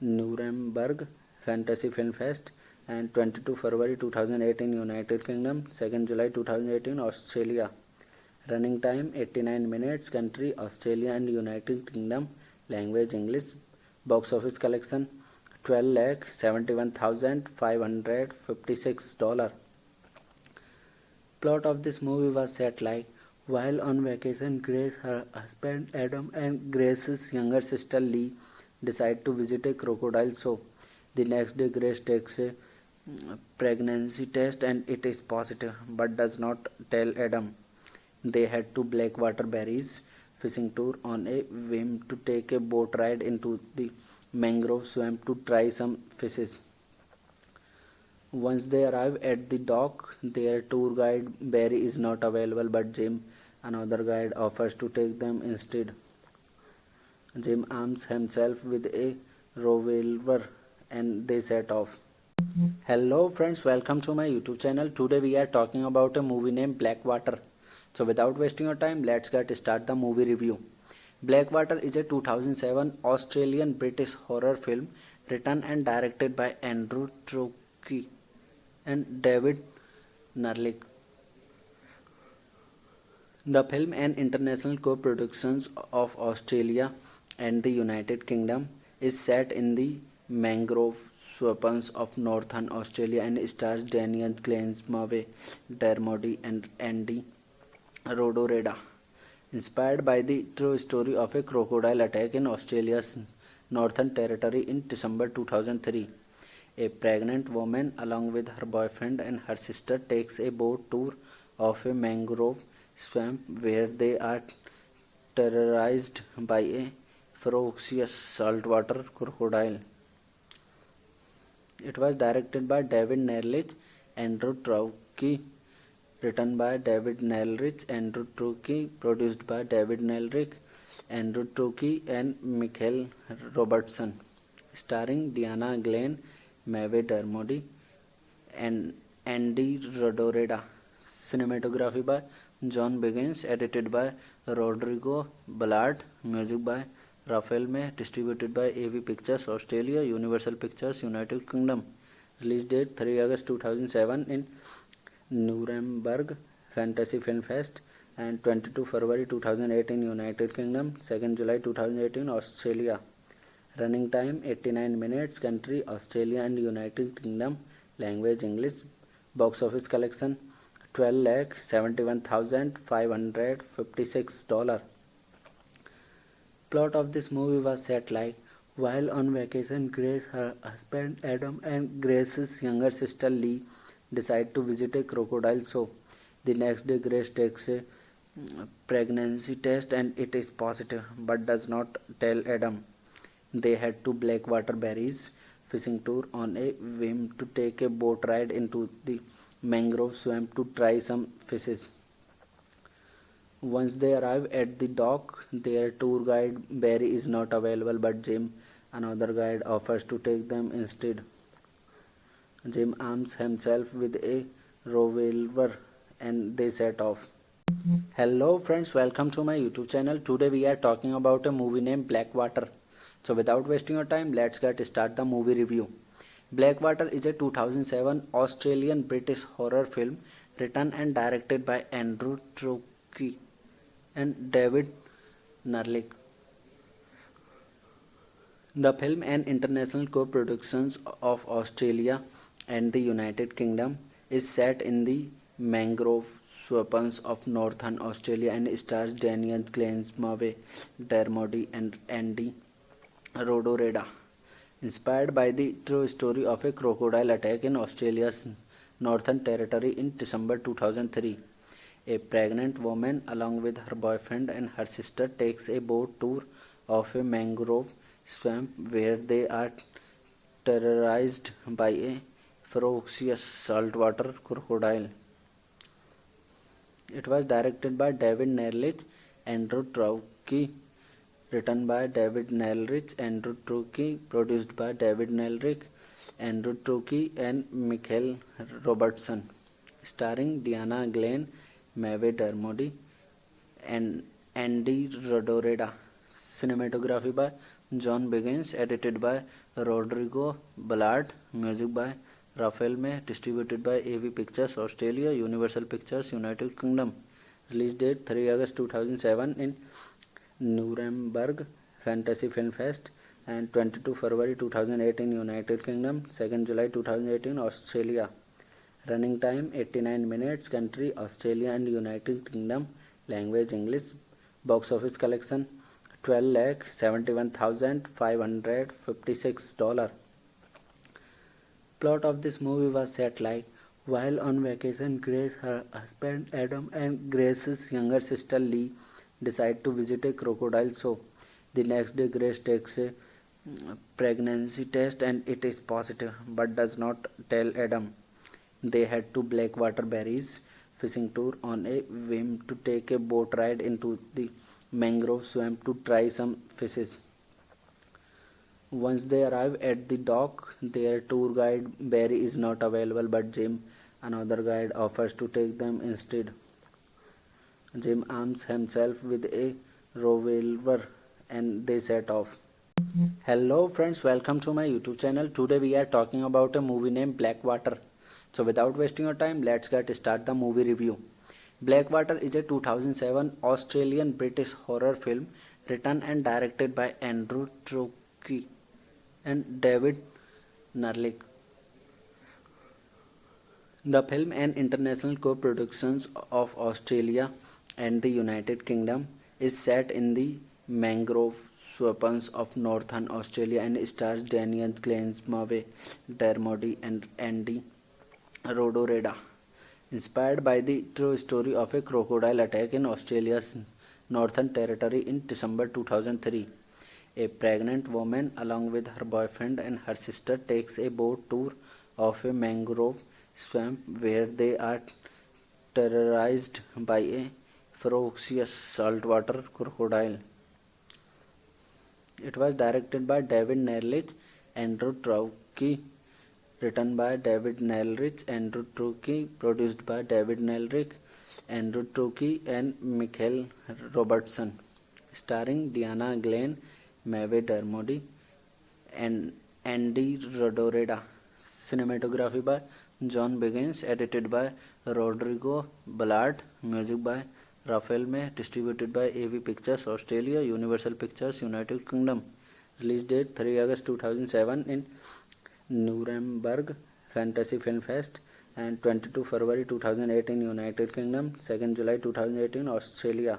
Nuremberg Fantasy Film Fest, and 22 February 2008 in United Kingdom, 2nd July 2018 Australia. Running time 89 minutes. Country Australia and United Kingdom. Language English. Box office collection $12,71,556. Plot of this movie was set like: while on vacation, Grace, her husband Adam, and Grace's younger sister Lee decide to visit a crocodile show. The next day, Grace takes a pregnancy test and it is positive, but does not tell Adam. They head to Blackwater Berries fishing tour on a whim to take a boat ride into the mangrove swamp to try some fishes. Once they arrive at the dock, their tour guide Barry is not available, but Jim, another guide, offers to take them instead. Jim arms himself with a revolver and they set off. Hello friends, welcome to my YouTube channel. Today we are talking about a movie named Blackwater. So without wasting your time, let's get start the movie review. Blackwater is a 2007 Australian-British horror film written and directed by Andrew Traucki and David Nerlich. The film, an international co-production of Australia and the United Kingdom, is set in the mangrove swamps of northern Australia and stars Daniel Glensmawe, Dermody and Andy Rodoreda. Inspired by the true story of a crocodile attack in Australia's Northern Territory in December 2003. A pregnant woman, along with her boyfriend and her sister, takes a boat tour of a mangrove swamp where they are terrorized by a ferocious saltwater crocodile. It was directed by David Nerlich, Andrew Traucki, written by David Nerlich, Andrew Traucki, produced by David Nerlich, Andrew Traucki and Michael Robertson, starring Diana Glenn, Maeve Dermody and Andy Rodoreda. Cinematography by John Biggins, edited by Rodrigo Ballard, music by Raphael May, distributed by AV Pictures Australia, Universal Pictures United Kingdom. Release date 3 August 2007 in Nuremberg Fantasy Film Fest and 22 February 2008 in United Kingdom, 2nd July 2018 Australia. Running time 89 minutes. Country Australia and United Kingdom. Language English. Box office collection $12,71,556. Plot of this movie was set like: while on vacation, Grace, her husband Adam, and Grace's younger sister Lee decide to visit a crocodile show. The next day, Grace takes a pregnancy test and it is positive, but does not tell Adam. They head to Blackwater Berries fishing tour on a whim to take a boat ride into the mangrove swamp to try some fishes. Once they arrive at the dock, their tour guide Barry is not available, but Jim, another guide, offers to take them instead. Jim arms himself with a revolver and they set off. Hello friends, welcome to my YouTube channel. Today we are talking about a movie named Blackwater. So without wasting your time, let's get start the movie review. Blackwater is a 2007 Australian-British horror film written and directed by Andrew Traucki and David Nerlich. The film, an international co-production of Australia and the United Kingdom, is set in the mangrove swamps of northern Australia and stars Daniel Glensmawe, Dermody and Andy Rodoreda. Inspired by the true story of a crocodile attack in Australia's Northern Territory in December 2003. A pregnant woman, along with her boyfriend and her sister, takes a boat tour of a mangrove swamp where they are terrorized by a ferocious saltwater crocodile. It was directed by David Nerlich, Andrew Traucki, written by David Nerlich, Andrew Traucki, produced by David Nerlich, Andrew Traucki and Michael Robertson, starring Diana Glenn, Maeve Dermody and Andy Rodoreda. Cinematography by John Biggins, edited by Rodrigo Ballard, music by Raphael May, distributed by AV Pictures Australia, Universal Pictures United Kingdom. Release date 3 August 2007 in Nuremberg Fantasy Film Fest and 22 February 2008 in United Kingdom, 2nd July 2018 Australia. Running time 89 minutes. Country Australia and United Kingdom. Language English. Box office collection $12,71,556. Plot of this movie was set like: while on vacation, Grace, her husband Adam, and Grace's younger sister Lee decide to visit a crocodile show. The next day, Grace takes a pregnancy test and it is positive, but does not tell Adam. They head to Blackwater Berries fishing tour on a whim to take a boat ride into the mangrove swamp to try some fishes. Once they arrive at the dock, their tour guide Barry is not available, but Jim, another guide, offers to take them instead. Jim arms himself with a revolver and they set off. Hello friends, welcome to my YouTube channel. Today we are talking about a movie named Blackwater. So without wasting your time, let's get start the movie review. Blackwater is a 2007 Australian-British horror film written and directed by Andrew Traucki and David Narlik. The film, an international co-production of Australia and the United Kingdom, is set in the mangrove swamps of northern Australia and stars Daniel Glensmawe, Dermody and Andy Rodoreda. Inspired by the true story of a crocodile attack in Australia's Northern Territory in December 2003. A pregnant woman, along with her boyfriend and her sister, takes a boat tour of a mangrove swamp where they are terrorized by a ferocious saltwater crocodile. It was directed by David Nerlich, Andrew Traucki, written by David Nerlich, Andrew Traucki, produced by David Nerlich, Andrew Traucki and Michael Robertson, starring Diana Glenn, Maeve Dermody and Andy Rodoreda. Cinematography by John Biggins, edited by Rodrigo Ballard, music by Raphael May, distributed by AV Pictures Australia, Universal Pictures United Kingdom. Release date 3 August 2007 in Nuremberg Fantasy Film Fest and 22 February 2008 in United Kingdom, 2nd July 2018 Australia.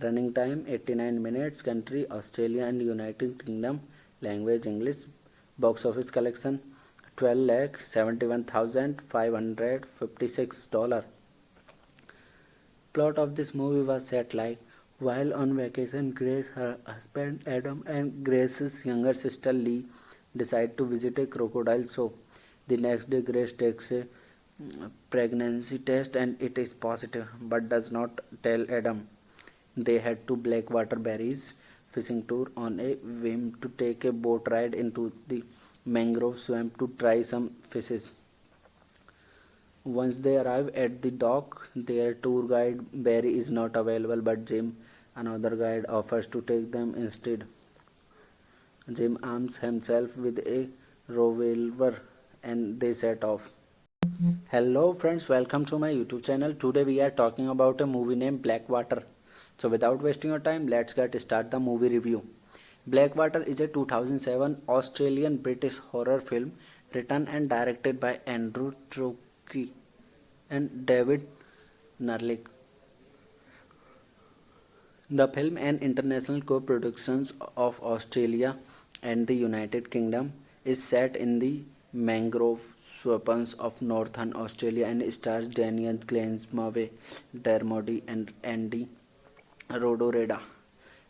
Running time 89 minutes. Country Australia and United Kingdom. Language English. Box office collection $12,71,556. Plot of this movie was set like: while on vacation, Grace, her husband Adam, and Grace's younger sister Lee decide to visit a crocodile show. The next day, Grace takes a pregnancy test and it is positive, but does not tell Adam. They head to Blackwater Berries fishing tour on a whim to take a boat ride into the mangrove swamp to try some fishes. Once they arrive at the dock, their tour guide Barry is not available, but Jim, another guide, offers to take them instead. Jim arms himself with a revolver and they set off. Hello friends, welcome to my YouTube channel. Today we are talking about a movie named Blackwater. So without wasting your time, let's get start the movie review. Blackwater is a 2007 Australian-British horror film written and directed by Andrew Traucki and David Nerlich. The film, an international co-production of Australia and the United Kingdom, is set in the mangrove swamps of northern Australia and stars Daniel Glensmawe, Dermody and Andy Rodoreda.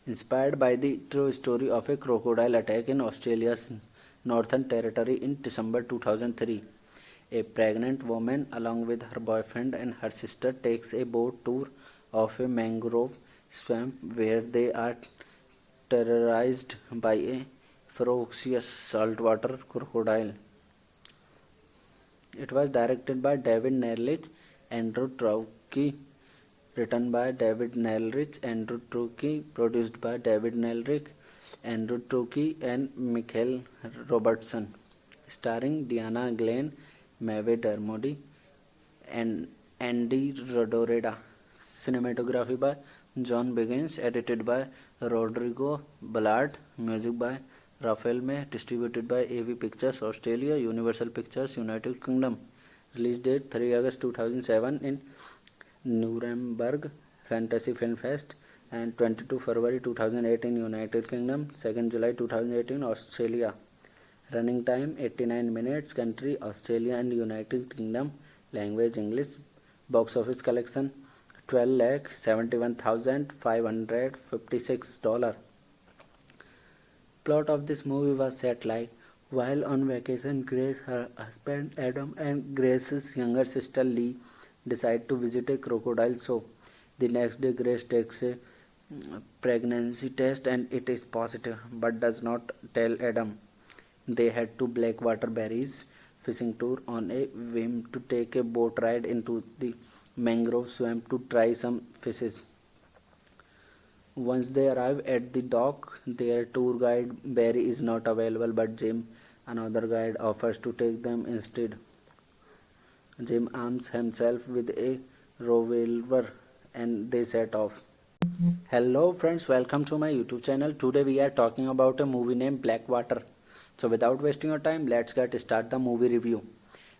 Inspired by the true story of a crocodile attack in Australia's Northern Territory in December 2003. A pregnant woman, along with her boyfriend and her sister, takes a boat tour of a mangrove swamp where they are terrorized by a ferocious saltwater crocodile. It was directed by David Nerlich, Andrew Traucki, written by David Nerlich, Andrew Traucki, produced by David Nerlich, Andrew Traucki and Michael Robertson, starring Diana Glenn, Maeve Dermody and Andy Rodoreda. Cinematography by John Biggins, edited by Rodrigo Ballard, music by Raphael May, distributed by AV Pictures Australia, Universal Pictures United Kingdom. Release date 3 August 2007 in Nuremberg Fantasy Film Fest and 22 February 2008 in United Kingdom, 2nd July 2018 Australia. Running time 89 minutes. Country Australia and United Kingdom. Language English. Box office collection $12,71,556. Plot of this movie was set like: while on vacation, Grace, her husband Adam, and Grace's younger sister Lee decide to visit a crocodile show. The next day, Grace takes a pregnancy test and it is positive, but does not tell Adam. They head to Blackwater Berries fishing tour on a whim to take a boat ride into the mangrove swamp to try some fishes. Once they arrive at the dock, their tour guide Barry is not available, but Jim, another guide, offers to take them instead. Jim arms himself with a revolver and they set off. Hello friends, welcome to my YouTube channel. Today we are talking about a movie named Blackwater. So without wasting your time, let's get start the movie review.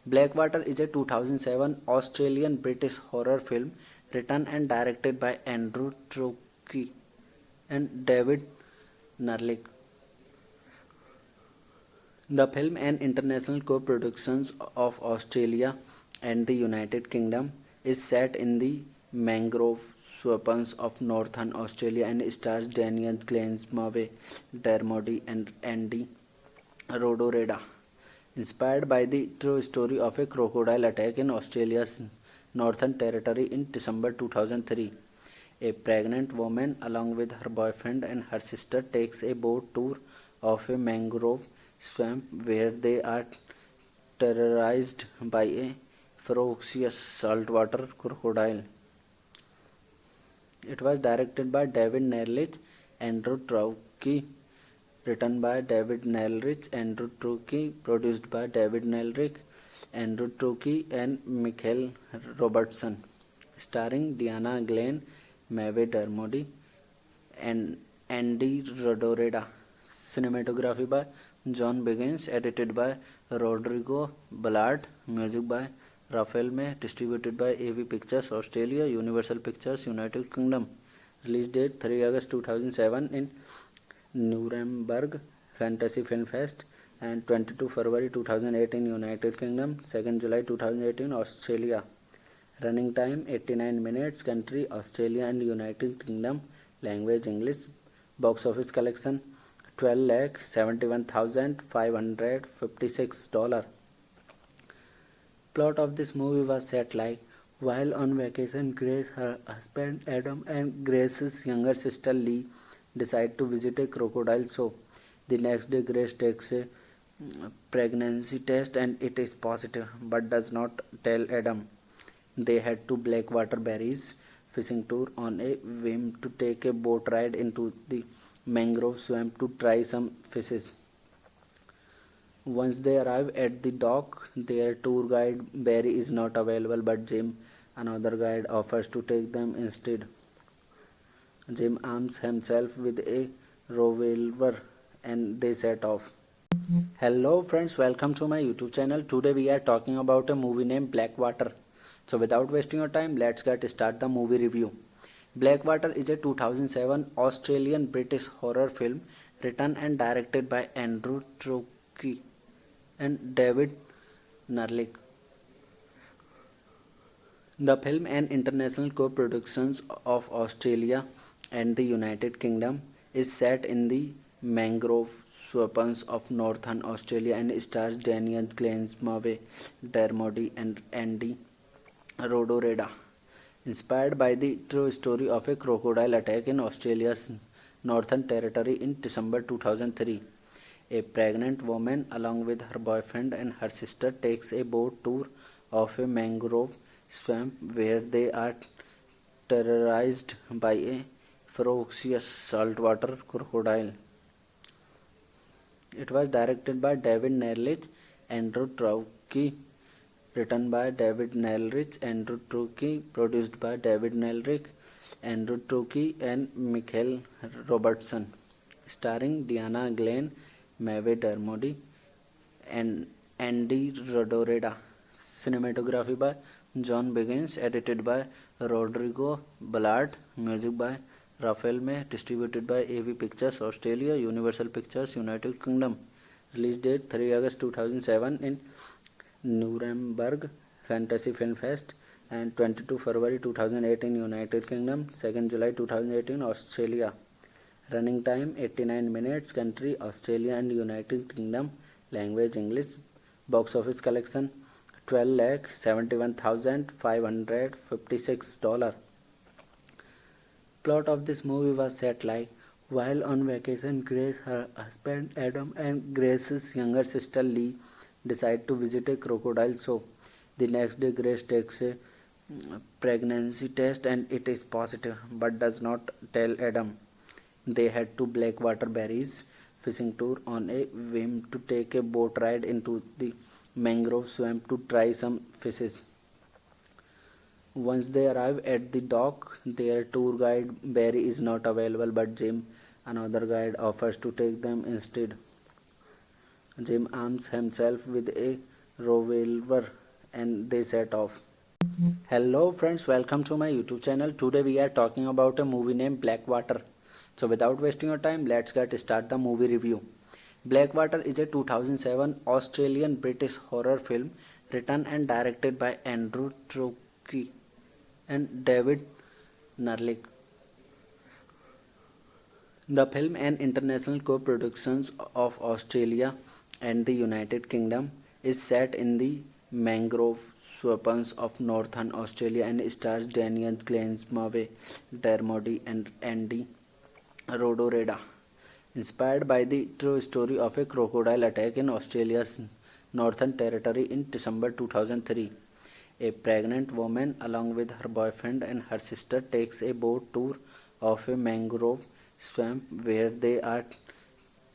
Blackwater is a 2007 Australian British horror film written and directed by Andrew Trocchi and David Narlik. The film, an international co-production of Australia and the United Kingdom, is set in the mangrove swamps of northern Australia and stars Daniel Glensmawe, Dermody and Andy Rodoreda. Inspired by the true story of a crocodile attack in Australia's Northern Territory in December 2003. A pregnant woman, along with her boyfriend and her sister, takes a boat tour of a mangrove swamp where they are terrorized by a ferocious saltwater crocodile. It was directed by David Nerlich, Andrew Traucki, written by David Nerlich, Andrew Traucki, produced by David Nerlich, Andrew Traucki and Michael Robertson, starring Diana Glenn, Maeve Dermody and Andy Rodoreda. Cinematography by John Biggins, edited by Rodrigo Ballard, music by Raphael May, distributed by AV Pictures Australia, Universal Pictures United Kingdom. Release date 3 August 2007 in Nuremberg Fantasy Film Fest and 22 February 2008 in United Kingdom, 2nd July 2018 Australia. Running time 89 minutes. Country Australia and United Kingdom. Language English. Box office collection $12,71,556. Plot of this movie was set like while on vacation, Grace, her husband Adam, and Grace's younger sister Lee decide to visit a crocodile show. The next day, Grace takes a pregnancy test and it is positive, but does not tell Adam. They head to Blackwater Berries fishing tour on a whim to take a boat ride into the mangrove swamp to try some fishes. Once they arrive at the dock, their tour guide Barry is not available, but Jim, another guide, offers to take them instead. Jim arms himself with a revolver and they set off. Hello friends, welcome to my YouTube channel. Today we are talking about a movie named Blackwater. So without wasting your time, let's get start the movie review. Blackwater is a 2007 Australian British horror film written and directed by Andrew Trocchi and David Narlik. The film, an international co-production of Australia and the United Kingdom, is set in the mangrove swamps of northern Australia and stars Daniel Glensmawe, Dermody and Andy Rodoreda. Inspired by the true story of a crocodile attack in Australia's Northern Territory in December 2003. A pregnant woman, along with her boyfriend and her sister, takes a boat tour of a mangrove swamp where they are terrorized by a ferocious saltwater crocodile. It was directed by David Nerlich, Andrew Traucki, written by David Nerlich, Andrew Traucki, produced by David Nerlich, Andrew Traucki and Michael Robertson, starring Diana Glenn, Maeve Dermody and Andy Rodoreda. Cinematography by John Biggins, edited by Rodrigo Ballard, music by Raphael May, distributed by AV Pictures Australia, Universal Pictures United Kingdom. Release date 3 August 2007 in Nuremberg Fantasy Film Fest and 22 February 2008 in United Kingdom, 2nd July 2018 Australia. Running time 89 minutes. Country Australia and United Kingdom. Language English. Box office collection $12,71,556. Plot of this movie was set like while on vacation, Grace, her husband Adam, and Grace's younger sister Lee decide to visit a crocodile show. The next day, Grace takes a pregnancy test and it is positive, but does not tell Adam. They head to Blackwater Berries fishing tour on a whim to take a boat ride into the mangrove swamp to try some fishes. Once they arrive at the dock, their tour guide Barry is not available, but Jim, another guide, offers to take them instead. Jim arms himself with a revolver and they set off. Hello friends, welcome to my YouTube channel. Today we are talking about a movie named Blackwater. So without wasting your time, let's get start the movie review. Blackwater is a 2007 Australian British horror film written and directed by Andrew Trocchi and David Nerlich. The film, an international co-production of Australia and the United Kingdom, is set in the mangrove swamps of northern Australia and stars Daniel Glensmawe, Dermody and Andy Rodoreda. Inspired by the true story of a crocodile attack in Australia's Northern Territory in December 2003. A pregnant woman, along with her boyfriend and her sister, takes a boat tour of a mangrove swamp where they are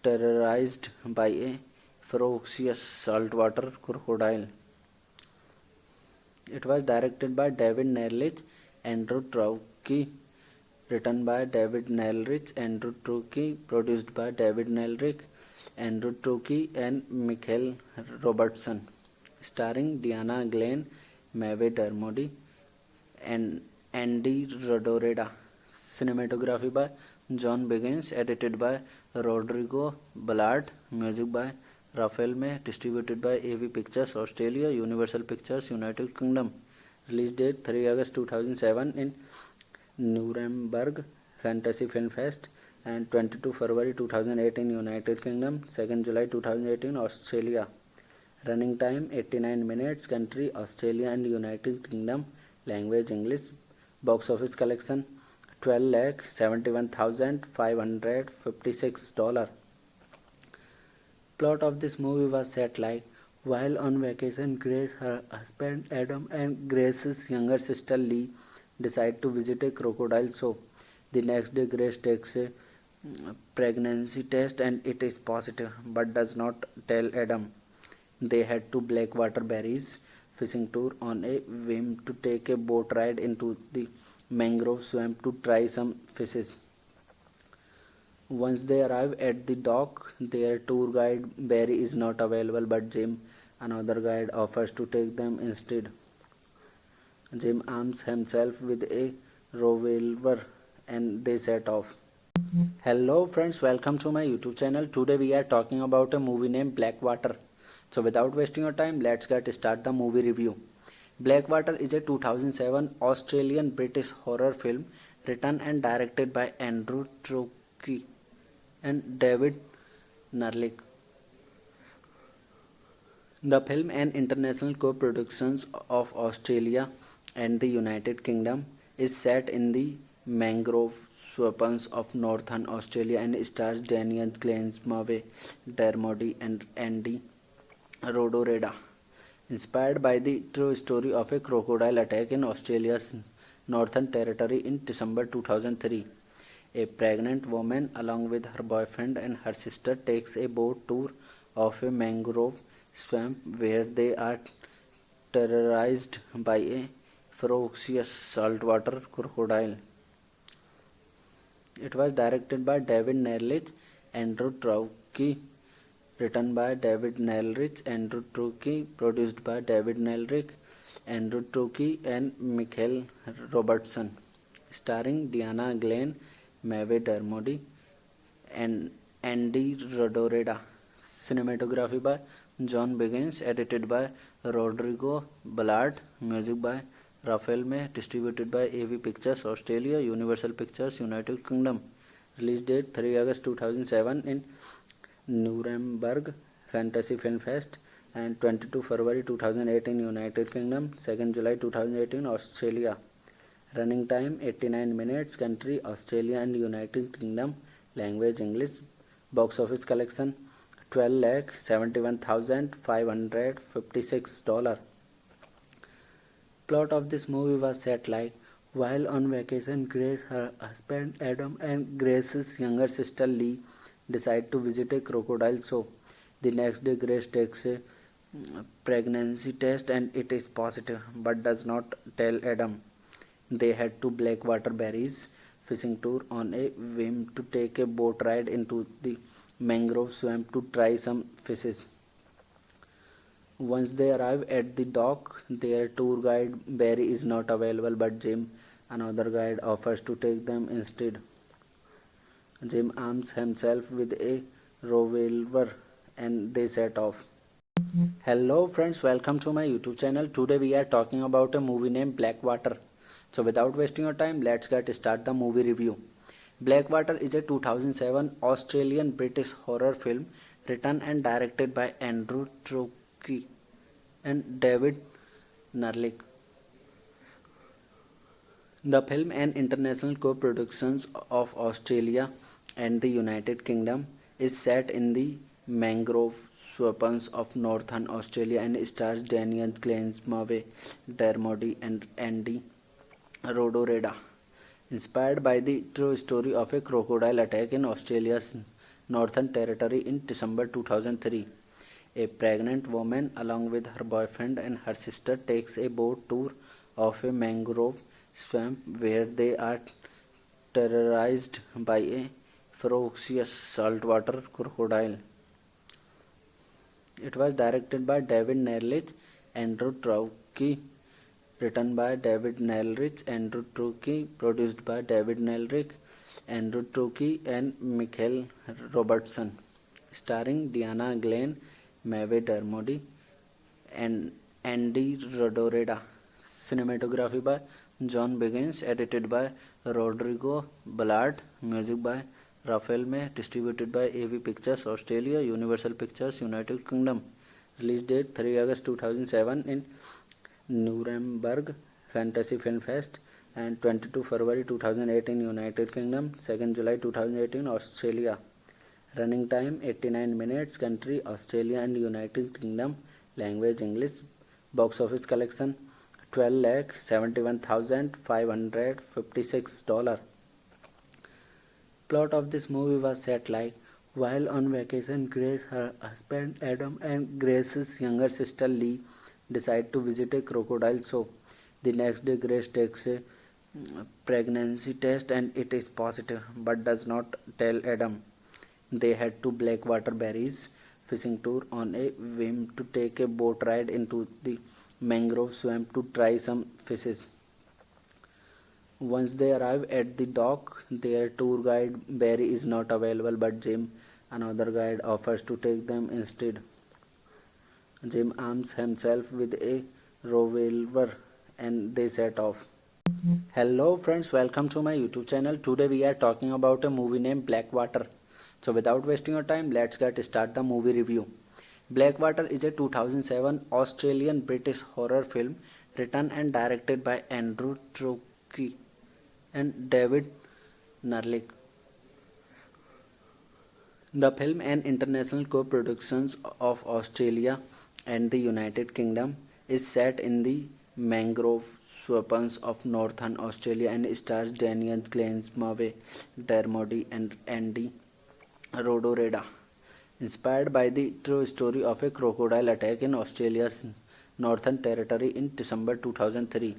terrorized by a ferocious saltwater crocodile. It was directed by David Nerlich, Andrew Trocchi, written by David Nerlich, Andrew Trocchi, produced by David Nerlich, Andrew Trocchi and Michael Robertson, starring Diana Glenn, Maeve Dermody and Andy Rodoreda. Cinematography by John Biggins, edited by Rodrigo Ballard, music by Raphael May, distributed by AV Pictures Australia, Universal Pictures United Kingdom. Release date 3 August 2007 in Nuremberg Fantasy Film Fest and 22 February 2008 in United Kingdom, 2nd July 2018 Australia. Running time 89 minutes. Country Australia and United Kingdom. Language English. Box office collection $12,71,556. Plot of this movie was set like: while on vacation, Grace, her husband Adam, and Grace's younger sister Lee decide to visit a crocodile show. The next day, Grace takes a pregnancy test and it is positive, but does not tell Adam. They head to Blackwater Barry's fishing tour on a whim to take a boat ride into the mangrove swamp to try some fishes. Once they arrive at the dock, their tour guide Barry is not available, but Jim, another guide, offers to take them instead. Jim arms himself with a revolver and they set off. Hello friends, welcome to my YouTube channel. Today we are talking about a movie named Blackwater. So without wasting your time, let's get start the movie review. Blackwater is a 2007 Australian British horror film written and directed by Andrew Trocchi and David Nerlich. The film, an international co-production of Australia and the United Kingdom, is set in the mangrove swamps of northern Australia and stars Daniel Glensmawe, Dermody and Andy Rodoreda. Inspired by the true story of a crocodile attack in Australia's Northern Territory in December 2003. A pregnant woman, along with her boyfriend and her sister, takes a boat tour of a mangrove swamp where they are terrorized by a ferocious saltwater crocodile. It was directed by David Nerlich, Andrew Trocchi, written by David Nerlich, Andrew Trocchi, produced by David Nerlich, Andrew Trocchi and Michael Robertson, starring Diana Glenn, Maeve Dermody and Andy Rodoreda. Cinematography by John Biggins, edited by Rodrigo Ballard, music by Raphael May, distributed by AV Pictures Australia, Universal Pictures United Kingdom. Release date 3 August 2007 in Nuremberg Fantasy Film Fest and 22 February 2008 in United Kingdom, 2nd July 2018 Australia. Running time 89 minutes. Country Australia and United Kingdom. Language English. Box office collection $12,71,556. Plot of this movie was set like: while on vacation, Grace, her husband Adam, and Grace's younger sister Lee decide to visit a crocodile show. The next day, Grace takes a pregnancy test and it is positive, but does not tell Adam. They head to Blackwater Berries fishing tour on a whim to take a boat ride into the mangrove swamp to try some fishes. Once they arrive at the dock, their tour guide Barry is not available, but Jim, another guide, offers to take them instead. Jim arms himself with a revolver and they set off. Hello friends, welcome to my YouTube channel. Today we are talking about a movie named Blackwater. So without wasting your time, let's get start the movie review. Blackwater is a 2007 Australian British horror film written and directed by Andrew Trocchi and David Narlik. The film, an international co-production of Australia and the United Kingdom, is set in the mangrove swamps of northern Australia and stars Daniel Glensmawe, Dermody and Andy Rodoreda. Inspired by the true story of a crocodile attack in Australia's Northern Territory in December 2003. A pregnant woman, along with her boyfriend and her sister, takes a boat tour of a mangrove swamp where they are terrorized by a ferocious saltwater crocodile. It was directed by David Nerlich, Andrew Traucki, written by David Nerlich, Andrew Traucki, produced by David Nerlich, Andrew Traucki and Michael Robertson, starring Diana Glenn, Maeve Dermody and Andy Rodoreda. Cinematography by John Biggins, edited by Rodrigo Ballard, music by Raphael May, distributed by AV Pictures Australia, Universal Pictures United Kingdom. Release date 3 August 2007 in Nuremberg Fantasy Film Fest and 22 February 2008 in United Kingdom, 2nd July 2018 Australia. Running time 89 minutes. Country Australia and United Kingdom. Language English. Box office collection $12,71,556. Plot of this movie was set like: while on vacation, Grace, her husband Adam, and Grace's younger sister Lee decide to visit a crocodile show. The next day, Grace takes a pregnancy test and it is positive, but does not tell Adam. They head to Blackwater Berries fishing tour on a whim to take a boat ride into the mangrove swamp to try some fishes. Once they arrive at the dock, their tour guide Barry is not available, but Jim, another guide, offers to take them instead. Jim arms himself with a revolver and they set off. Hello friends, welcome to my YouTube channel. Today we are talking about a movie named Blackwater. So without wasting your time, let's get start the movie review. Blackwater is a 2007 Australian British horror film written and directed by Andrew Trocchi and David Narlik. The film, an international co-production of Australia and the United Kingdom, is set in the mangrove swamps of northern Australia and stars Daniel Glensmawe, Dermody and Andy Rodoreda. Inspired by the true story of a crocodile attack in Australia's Northern Territory in December 2003.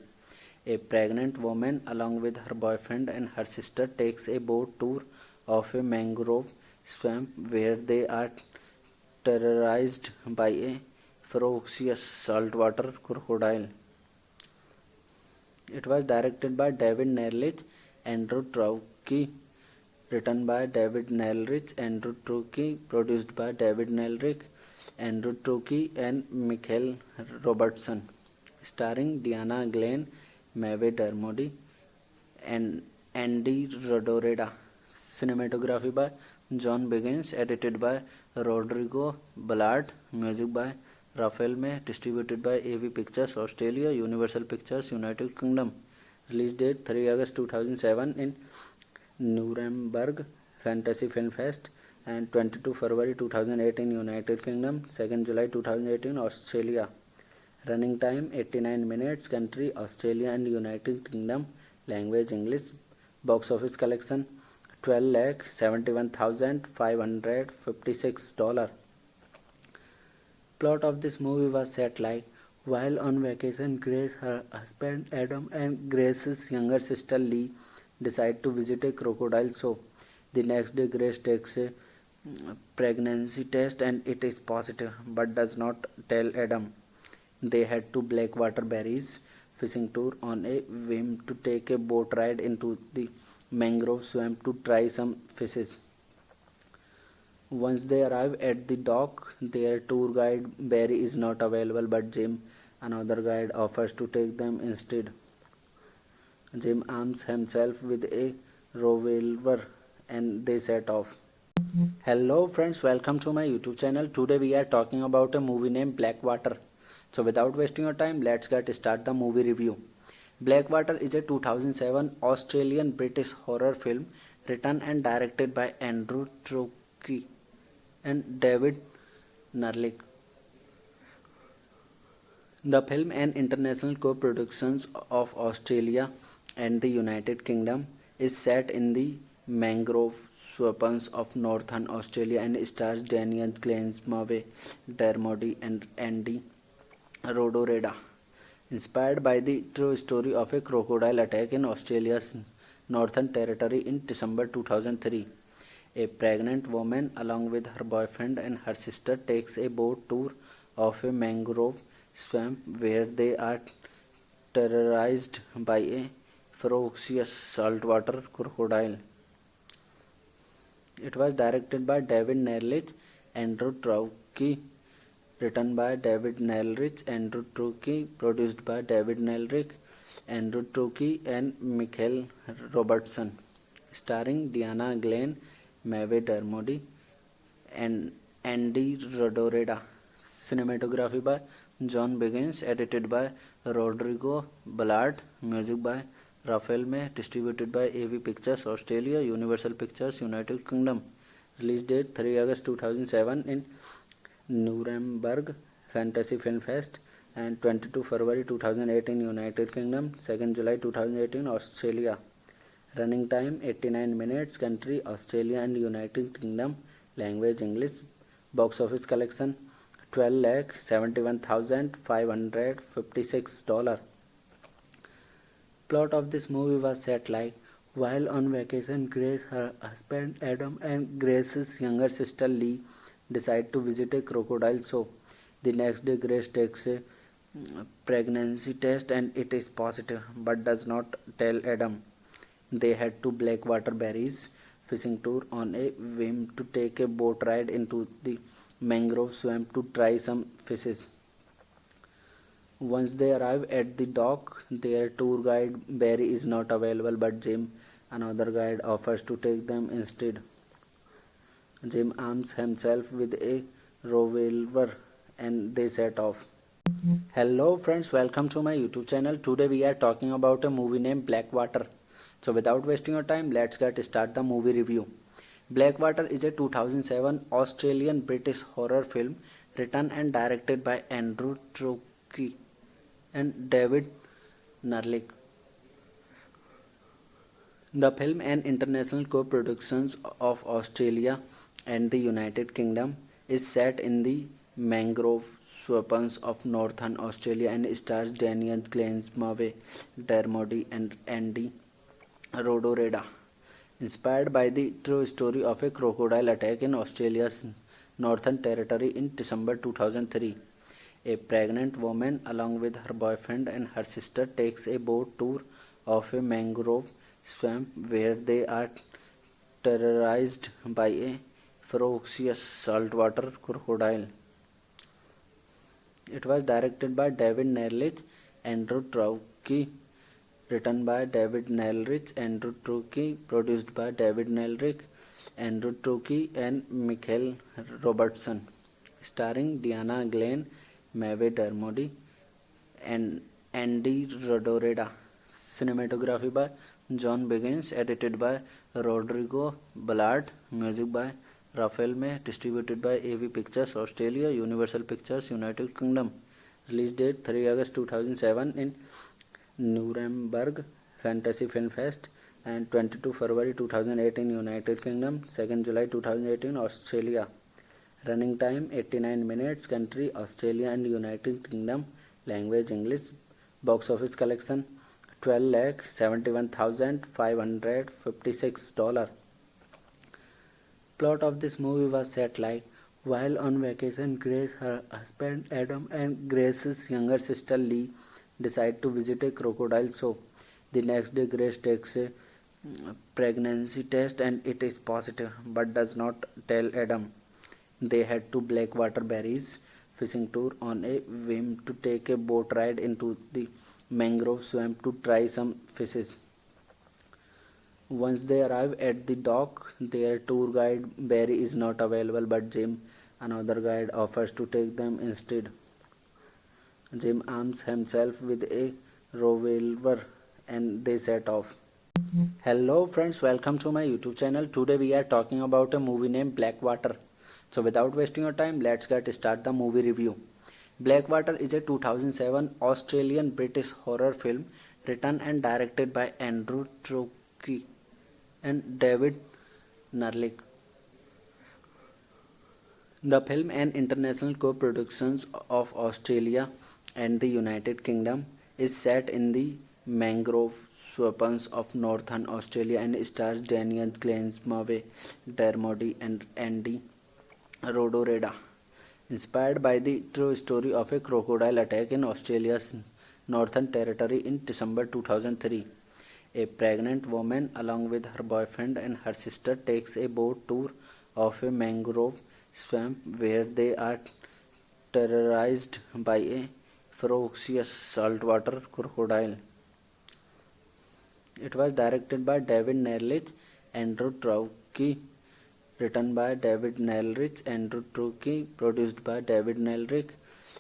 A pregnant woman, along with her boyfriend and her sister, takes a boat tour of a mangrove swamp where they are terrorized by a ferocious saltwater crocodile. It was directed by David Nerlich, Andrew Traucki, written by David Nerlich, Andrew Traucki, produced by David Nerlich, Andrew Traucki and Michael Robertson, starring Diana Glenn, Maeve Dermody and Andy Rodoreda. Cinematography by John Biggins, edited by Rodrigo Ballard, music by Raphael May, distributed by AV Pictures Australia, Universal Pictures United Kingdom. Release date 3 August 2007 in Nuremberg Fantasy Film Fest and 22 February 2008 in United Kingdom, 2nd July 2018 Australia. Running time 89 minutes. Country Australia and United Kingdom. Language English. Box office collection $12,71,556. Plot of this movie was set like: While on vacation, Grace, her husband Adam, and Grace's younger sister Lee decide to visit a crocodile show. The next day, Grace takes a pregnancy test and it is positive, but does not tell Adam. They head to Blackwater Berries fishing tour on a whim to take a boat ride into the mangrove swamp to try some fishes. Once they arrive at the dock, their tour guide Barry is not available, but Jim, another guide, offers to take them instead. Jim arms himself with a revolver and they set off. Hello friends, welcome to my YouTube channel. Today we are talking about a movie named Blackwater. So without wasting your time, let's get start the movie review. Blackwater is a 2007 Australian British horror film written and directed by Andrew Trocchi and David Nerlich. The film, an international co-production of Australia and the United Kingdom, is set in the mangrove swamps of northern Australia and stars Daniel Glensmawe, Dermody and Andy Rodoreda. Inspired by the true story of a crocodile attack in Australia's Northern Territory in December 2003. A pregnant woman, along with her boyfriend and her sister, takes a boat tour of a mangrove swamp where they are terrorized by a ferocious saltwater crocodile. It was directed by David Nerlich, Andrew Trocchi, written by David Nerlich, Andrew Trocchi, produced by David Nerlich, Andrew Trocchi, and Michael Robertson, starring Diana Glenn, Maeve Dermody, and Andy Rodoreda. Cinematography by John Biggins, edited by Rodrigo Ballard, music by Raphael May, distributed by AV Pictures Australia, Universal Pictures United Kingdom. Release date 3 August 2007 in Nuremberg Fantasy Film Fest and 22 February 2008 in United Kingdom, 2nd July 2018 Australia. Running time 89 minutes. Country Australia and United Kingdom. Language English. Box office collection $12,71,556. Plot of this movie was set like: while on vacation, Grace, her husband Adam, and Grace's younger sister Lee decide to visit a crocodile show. The next day, Grace takes a pregnancy test and it is positive, but does not tell Adam. They head to Blackwater Berries fishing tour on a whim to take a boat ride into the mangrove swamp to try some fishes. Once they arrive at the dock, their tour guide Barry is not available, but Jim, another guide, offers to take them instead. Jim arms himself with a revolver and they set off. Hello friends, welcome to my YouTube channel. Today we are talking about a movie named Blackwater. So without wasting your time, let's get start the movie review. Blackwater is a 2007 Australian British horror film written and directed by Andrew Trocchi and David Nerlich. The film, an international co-production of Australia and the United Kingdom, is set in the mangrove swamps of northern Australia and stars Daniel Glensmawe, Dermody and Andy Rodoreda. Inspired by the true story of a crocodile attack in Australia's Northern Territory in December 2003. A pregnant woman, along with her boyfriend and her sister, takes a boat tour of a mangrove swamp where they are terrorized by a ferocious saltwater crocodile. It was directed by David Nerlich, Andrew Trocchi, written by David Nerlich, Andrew Trocchi, produced by David Nerlich, Andrew Trocchi, and Michael Robertson, starring Diana Glenn, Maeve Dermody, and Andy Rodoreda. Cinematography by John Biggins, edited by Rodrigo Ballard, music by Raphael May, distributed by AV Pictures Australia, Universal Pictures United Kingdom. Release date 3 August 2007 in Nuremberg Fantasy Film Fest and 22 February 2008 in United Kingdom, 2nd July 2018 Australia. Running time 89 minutes. Country Australia and United Kingdom. language English, box office collection $12,71,556. Plot of this movie was set like while on vacation, Grace, her husband Adam, and Grace's younger sister Lee decide to visit a crocodile show. The next day, Grace takes a pregnancy test and it is positive, but does not tell Adam. They head to Blackwater Berries fishing tour on a whim to take a boat ride into the mangrove swamp to try some fishes. Once they arrive at the dock, their tour guide Barry is not available, but Jim, another guide, offers to take them instead. Jim arms himself with a revolver and they set off. Hello friends, welcome to my YouTube channel. Today we are talking about a movie named Blackwater. So without wasting your time, let's get start the movie review. Blackwater is a 2007 Australian British horror film written and directed by Andrew Trocchi and David Nerlich. The film, an international co-production of Australia and the United Kingdom, is set in the mangrove swamps of northern Australia and stars Daniel Glensmawe, Dermody and Andy Rodoreda. Inspired by the true story of a crocodile attack in Australia's Northern Territory in December 2003. A pregnant woman, along with her boyfriend and her sister, takes a boat tour of a mangrove swamp where they are terrorized by a ferocious saltwater crocodile. It was directed by David Nerlich, Andrew Trocchi, written by David Nerlich, Andrew Trocchi, produced by David Nerlich,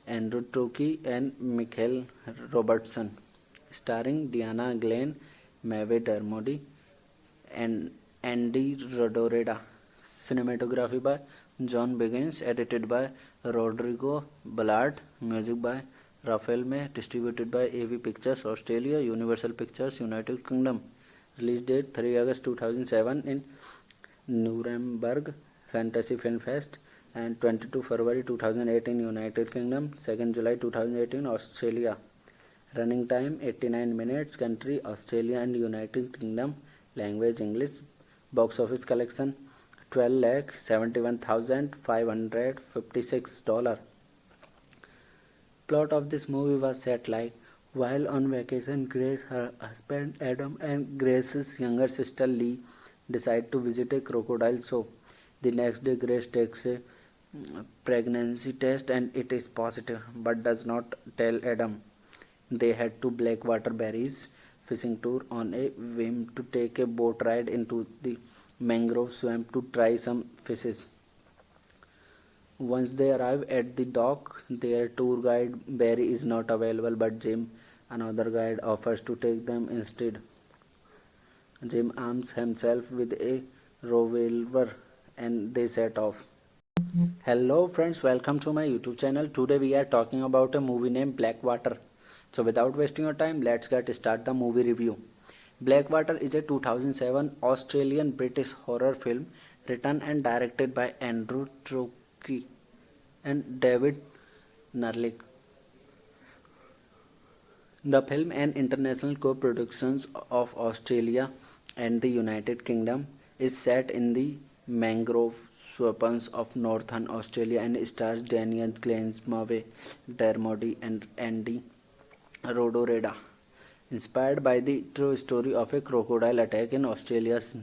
Andrew Trocchi and Michael Robertson, starring Diana Glenn, Maeve Dermody and Andy Rodoreda. Cinematography by John Biggins, edited by Rodrigo Ballard, music by Raphael May, distributed by AV Pictures Australia, Universal Pictures United Kingdom. Release date 3 August 2007 in Nuremberg Fantasy Film Fest and 22 February 2008 in United Kingdom, 2nd July 2018 Australia. Running time 89 minutes. Country Australia and United Kingdom. Language English. Box office collection $12,71,556. Plot of this movie was set like while on vacation, Grace, her husband Adam, and Grace's younger sister Lee decide to visit a crocodile show. The next day, Grace takes a pregnancy test and it is positive, but does not tell Adam. They head to Blackwater Berries fishing tour on a whim to take a boat ride into the mangrove swamp to try some fishes. Once they arrive at the dock, their tour guide Barry is not available, but Jim, another guide, offers to take them instead. Jim arms himself with a revolver and they set off. Hello friends, welcome to my YouTube channel. Today we are talking about a movie named Blackwater. So without wasting your time, let's get start the movie review. Blackwater is a 2007 Australian British horror film written and directed by Andrew Trocchi and David Nerlich. The film, an international co-production of Australia and the United Kingdom, is set in the mangrove swamps of northern Australia and stars Daniel Glensmawe, Dermody and Andy Rodoreda. Inspired by the true story of a crocodile attack in Australia's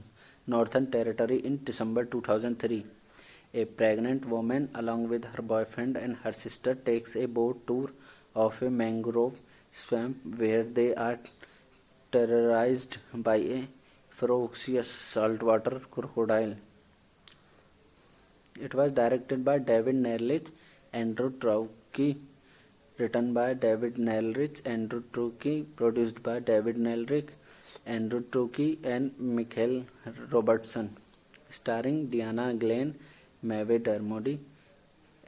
Northern Territory in December 2003. A pregnant woman, along with her boyfriend and her sister, takes a boat tour of a mangrove swamp where they are terrorized by a ferocious saltwater crocodile. It was directed by David Nerlich, Andrew Trocchi, written by David Nerlich, Andrew Trocchi, produced by David Nerlich, Andrew Trocchi and Michael Robertson, starring Diana Glenn, Maeve Dermody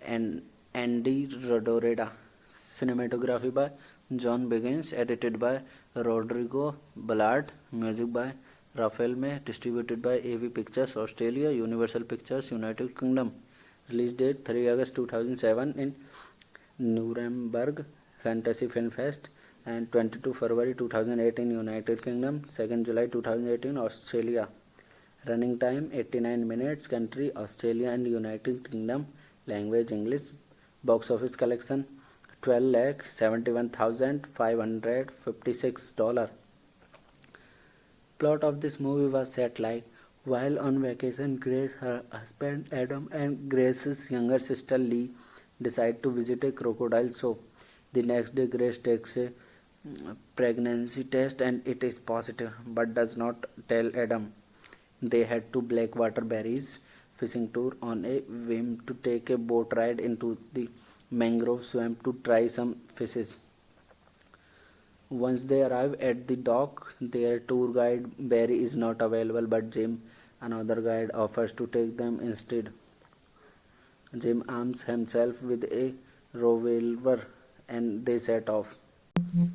and Andy Rodoreda. Cinematography by John Biggins, edited by Rodrigo Ballard, music by Raphael May, distributed by AV Pictures Australia, Universal Pictures United Kingdom. Release date 3 August 2007 in Nuremberg Fantasy Film Fest, and 22 February 2018 United Kingdom, 2nd July 2018 Australia. Running time 89 minutes. Country Australia and United Kingdom. Language English. Box office collection $12,71,556. Plot of this movie was set like while on vacation, Grace, her husband Adam, and Grace's younger sister Lee decide to visit a crocodile show. The next day, Grace takes a pregnancy test and it is positive, but does not tell Adam. They head to Blackwater Berries fishing tour on a whim to take a boat ride into the mangrove swamp to try some fishes. Once they arrive at the dock, their tour guide Barry is not available, but Jim, another guide, offers to take them instead. Jim arms himself with a revolver and they set off.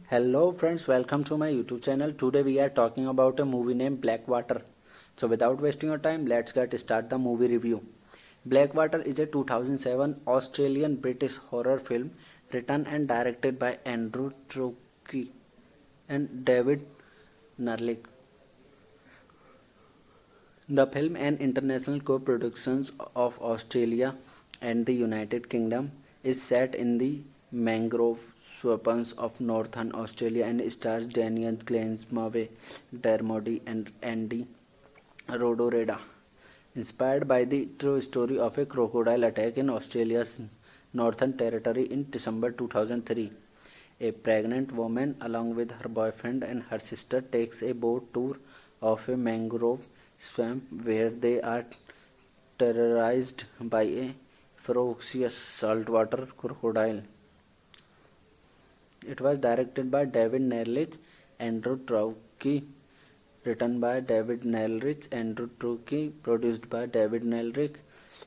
Hello friends, welcome to my YouTube channel. Today we are talking about a movie named Blackwater. So without wasting your time, let's start the movie review. Blackwater is a 2007 Australian-British horror film written and directed by Andrew Trocchi and David Nerlich. The film, an international co-production of Australia and the United Kingdom, is set in the mangrove swamps of northern Australia and stars Daniel Gleeson, Dermody and Andy Rodoreda. Inspired by the true story of a crocodile attack in Australia's Northern Territory in December 2003. A pregnant woman, along with her boyfriend and her sister, takes a boat tour of a mangrove swamp where they are terrorized by a ferocious saltwater crocodile. It was directed by David Nerlich, Andrew Trocchi, written by David Nerlich, Andrew Trocchi, produced by David Nerlich,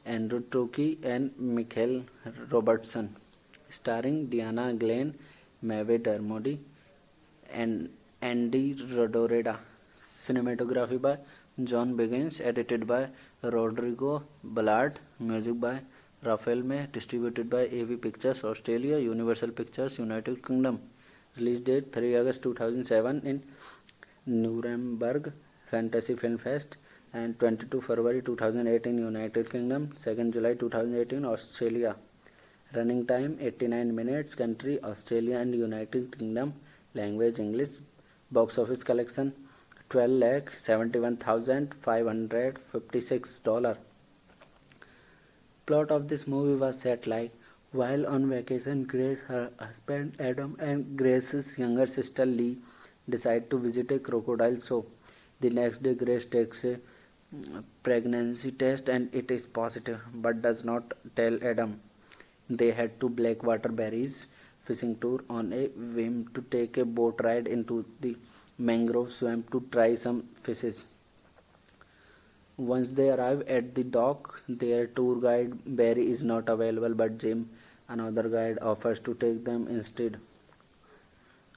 Andrew Trocchi and Michael Robertson, starring Diana Glenn, Maeve Dermody and Andy Rodoreda. Cinematography by John Biggins, edited by Rodrigo Ballard, music by Raphael May, distributed by AV Pictures Australia, Universal Pictures United Kingdom. Release date 3 August 2007 in Nuremberg Fantasy Film Fest, and 22 February 2018 United Kingdom, 2nd July 2018 Australia. Running time 89 minutes. Country Australia and United Kingdom. Language English. Box office collection $12,71,556. Plot of this movie was set like while on vacation, Grace, her husband Adam, and Grace's younger sister Lee decide to visit a crocodile show. The next day, Grace takes a pregnancy test and it is positive, but does not tell Adam. They head to Blackwater Berries fishing tour on a whim to take a boat ride into the mangrove swamp to try some fishes. Once they arrive at the dock, their tour guide Barry is not available, but Jim, another guide, offers to take them instead.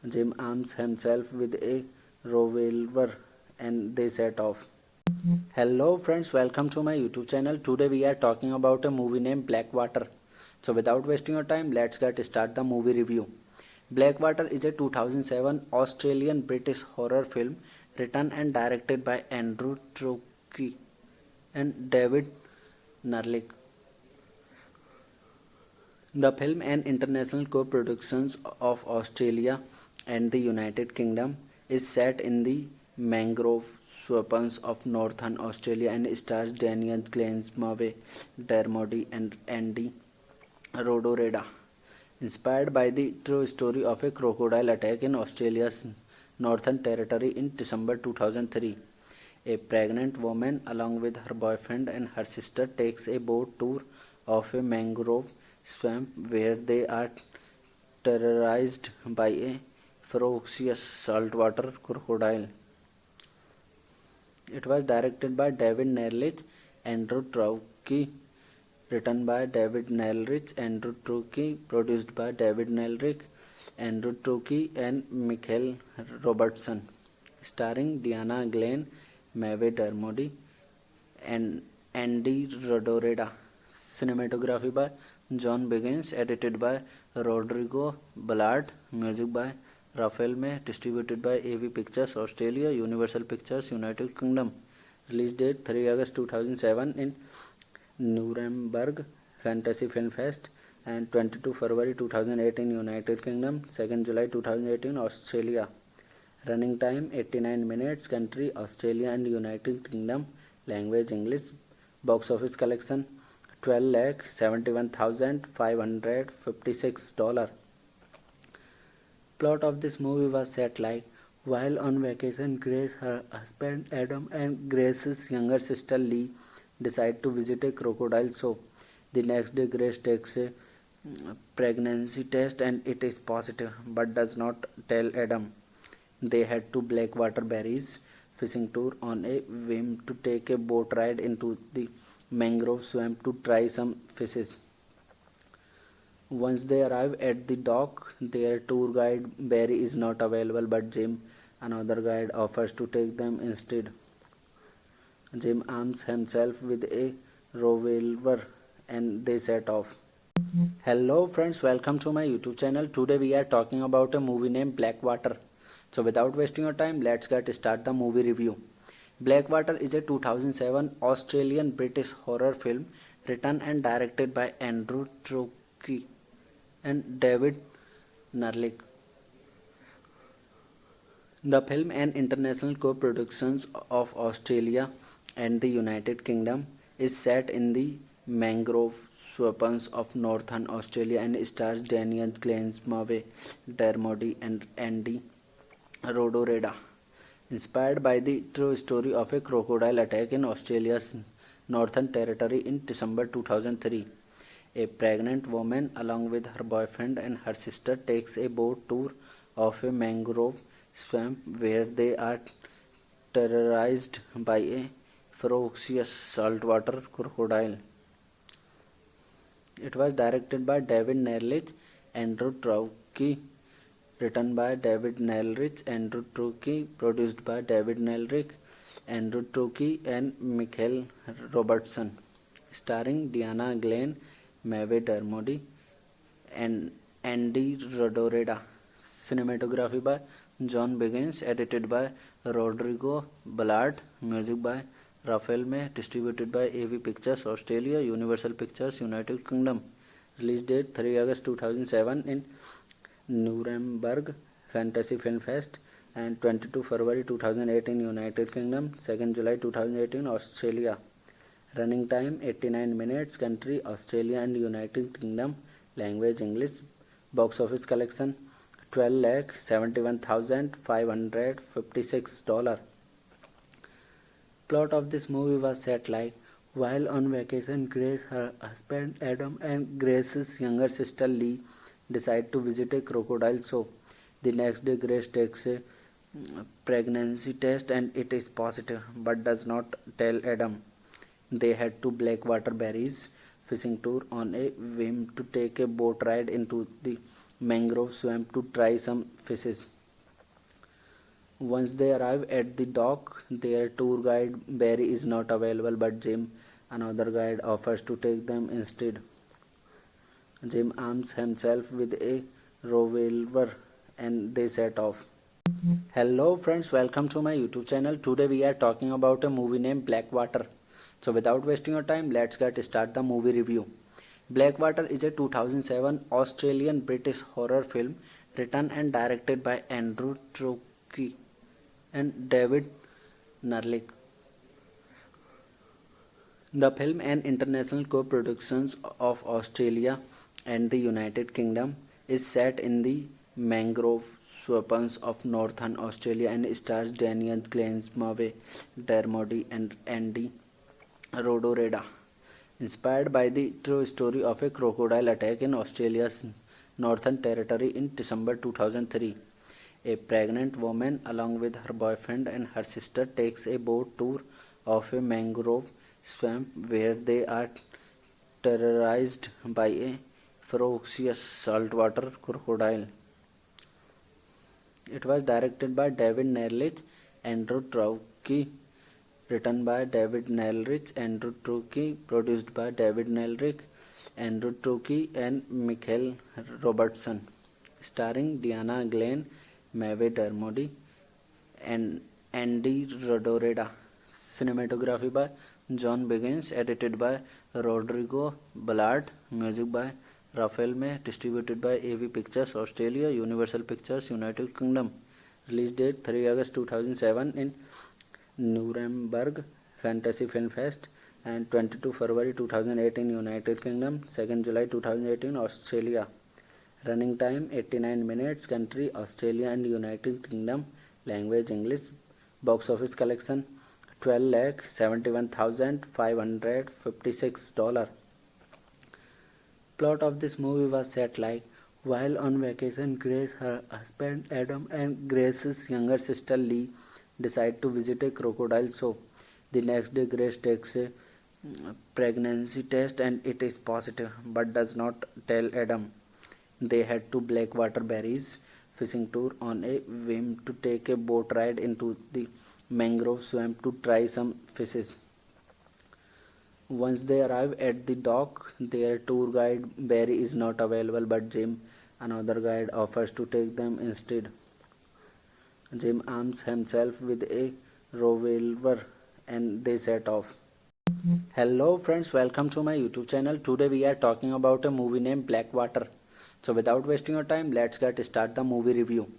Jim arms himself with a revolver and they set off. Hello friends, welcome to my YouTube channel. Today we are talking about a movie named Blackwater. So without wasting your time, let's start the movie review. Blackwater is a 2007 Australian-British horror film written and directed by Andrew Trocchi and David Nerlich. The film, an international co-production of Australia and the United Kingdom, is set in the mangrove swamps of northern Australia and stars Daniel Gleeson, Dermody and Andy Rodoreda. Inspired by the true story of a crocodile attack in Australia's Northern Territory in December 2003. A pregnant woman, along with her boyfriend and her sister, takes a boat tour of a mangrove swamp where they are terrorized by a ferocious saltwater crocodile. It was directed by David Nerlich, Andrew Trocchi, written by David Nerlich, Andrew Trocchi, produced by David Nerlich, Andrew Trocchi and Michael Robertson, starring Diana Glenn, Maeve Dermody and Andy Rodoreda. Cinematography by John Biggins, edited by Rodrigo Ballard, music by Rafael May, distributed by AV Pictures Australia, Universal Pictures United Kingdom. Release date 3 August 2007 in Nuremberg Fantasy Film Fest and 22 February 2008 in United Kingdom, 2nd July 2018 Australia. Running time 89 minutes. Country Australia and United Kingdom. Language English. Box office collection $12,71,556. Plot of this movie was set like while on vacation, Grace, her husband Adam, and Grace's younger sister Lee decide to visit a crocodile show. The next day, Grace takes a pregnancy test and it is positive, but does not tell Adam. They head to Blackwater Berries fishing tour on a whim to take a boat ride into the mangrove swamp to try some fishes. Once they arrive at the dock, their tour guide Barry is not available, but Jim, another guide, offers to take them instead. Jim arms himself with a revolver and they set off. Hello friends, welcome to my YouTube channel. Today we are talking about a movie named Blackwater. So without wasting your time, let's get start the movie review. Blackwater is a 2007 Australian-British horror film written and directed by Andrew Trocchi and David Nerlich. The film, an international co-production of Australia and the United Kingdom, is set in the mangrove swamps of northern Australia and stars Daniel Glensmawe, Dermody and Andy Rodoreda. Inspired by the true story of a crocodile attack in Australia's Northern Territory in December 2003. A pregnant woman, along with her boyfriend and her sister, takes a boat tour of a mangrove swamp where they are terrorized by a ferocious saltwater crocodile. It was directed by David Nerlich, Andrew Trocchi, written by David Nerlich, Andrew Trocchi, produced by David Nerlich, Andrew Trocchi and Michael Robertson, starring Diana Glenn, Maeve Dermody and Andy Rodoreda. Cinematography by John Biggins, edited by Rodrigo Ballard, music by Rafael May, distributed by AV Pictures Australia, Universal Pictures United Kingdom. Release date 3 August 2007 in Nuremberg Fantasy Film Fest and 22 February 2008 in United Kingdom, 2nd July 2018 Australia. Running time 89 minutes. Country Australia and United Kingdom. Language English. Box office collection $12,71,556. Plot of this movie was set like while on vacation, Grace, her husband Adam, and Grace's younger sister Lee decide to visit a crocodile show. The next day, Grace takes a pregnancy test and it is positive, but does not tell Adam. They head to Blackwater Berries fishing tour on a whim to take a boat ride into the mangrove swamp to try some fishes. Once they arrive at the dock, their tour guide Barry is not available, but Jim, another guide, offers to take them instead. Jim arms himself with a revolver and they set off. Hello friends, welcome to my YouTube channel. Today we are talking about a movie named Blackwater. So without wasting your time, let's get start the movie review. Blackwater is a 2007 Australian-British horror film written and directed by Andrew Trocchi and David Nerlich. The film, an international co-production of Australia and the United Kingdom, is set in the mangrove swamps of northern Australia and stars Daniel Glensmawe, Dermody and Andy Rodoreda. Inspired by the true story of a crocodile attack in Australia's Northern Territory in December 2003. A pregnant woman, along with her boyfriend and her sister, takes a boat tour of a mangrove swamp where they are terrorized by a ferocious saltwater crocodile. It was directed by David Nerlich, Andrew Trocchi, written by David Nailrich, Andrew Truckee, produced by David Nailrich, Andrew Truckee, and Michael Robertson, starring Diana Glenn, Maeve Dermody, and Andy Rodoreda. Cinematography by John Biggins, edited by Rodrigo Ballard, music by Raphael May, distributed by AV Pictures Australia, Universal Pictures United Kingdom. Release date 3 August 2007 in Nuremberg Fantasy Film Fest and 22 February 2008 in United Kingdom, 2nd July 2018 Australia. Running time 89 minutes. Country Australia and United Kingdom. Language English. Box office collection $12,71,556. Plot of this movie was set like while on vacation, Grace, her husband Adam, and Grace's younger sister Lee decide to visit a crocodile show. The next day, Grace takes a pregnancy test and it is positive, but does not tell Adam. They head to Blackwater Berries fishing tour on a whim to take a boat ride into the mangrove swamp to try some fishes. Once they arrive at the dock, their tour guide Barry is not available, but Jim, another guide, offers to take them instead. Jim arms himself with a revolver and they set off. Hello friends, welcome to my YouTube channel. Today we are talking about a movie named Blackwater. So without wasting your time, let's get start the movie review.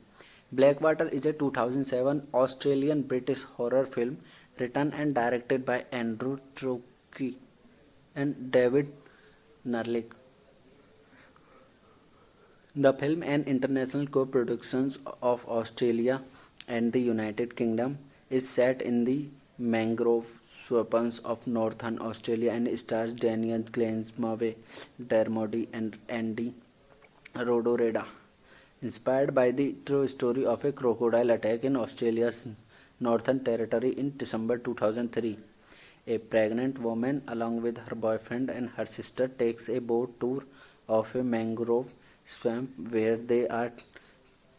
Blackwater is a 2007 Australian-British horror film written and directed by Andrew Truckee and David Nailrich. The film, an international co-production of Australia and the United Kingdom, is set in the mangrove swamps of northern Australia and stars Daniel Glenn, Maeve Dermody, and Andy Rodoreda. Inspired by the true story of a crocodile attack in Australia's Northern Territory in December 2003, a pregnant woman along with her boyfriend and her sister takes a boat tour of a mangrove swamp where they are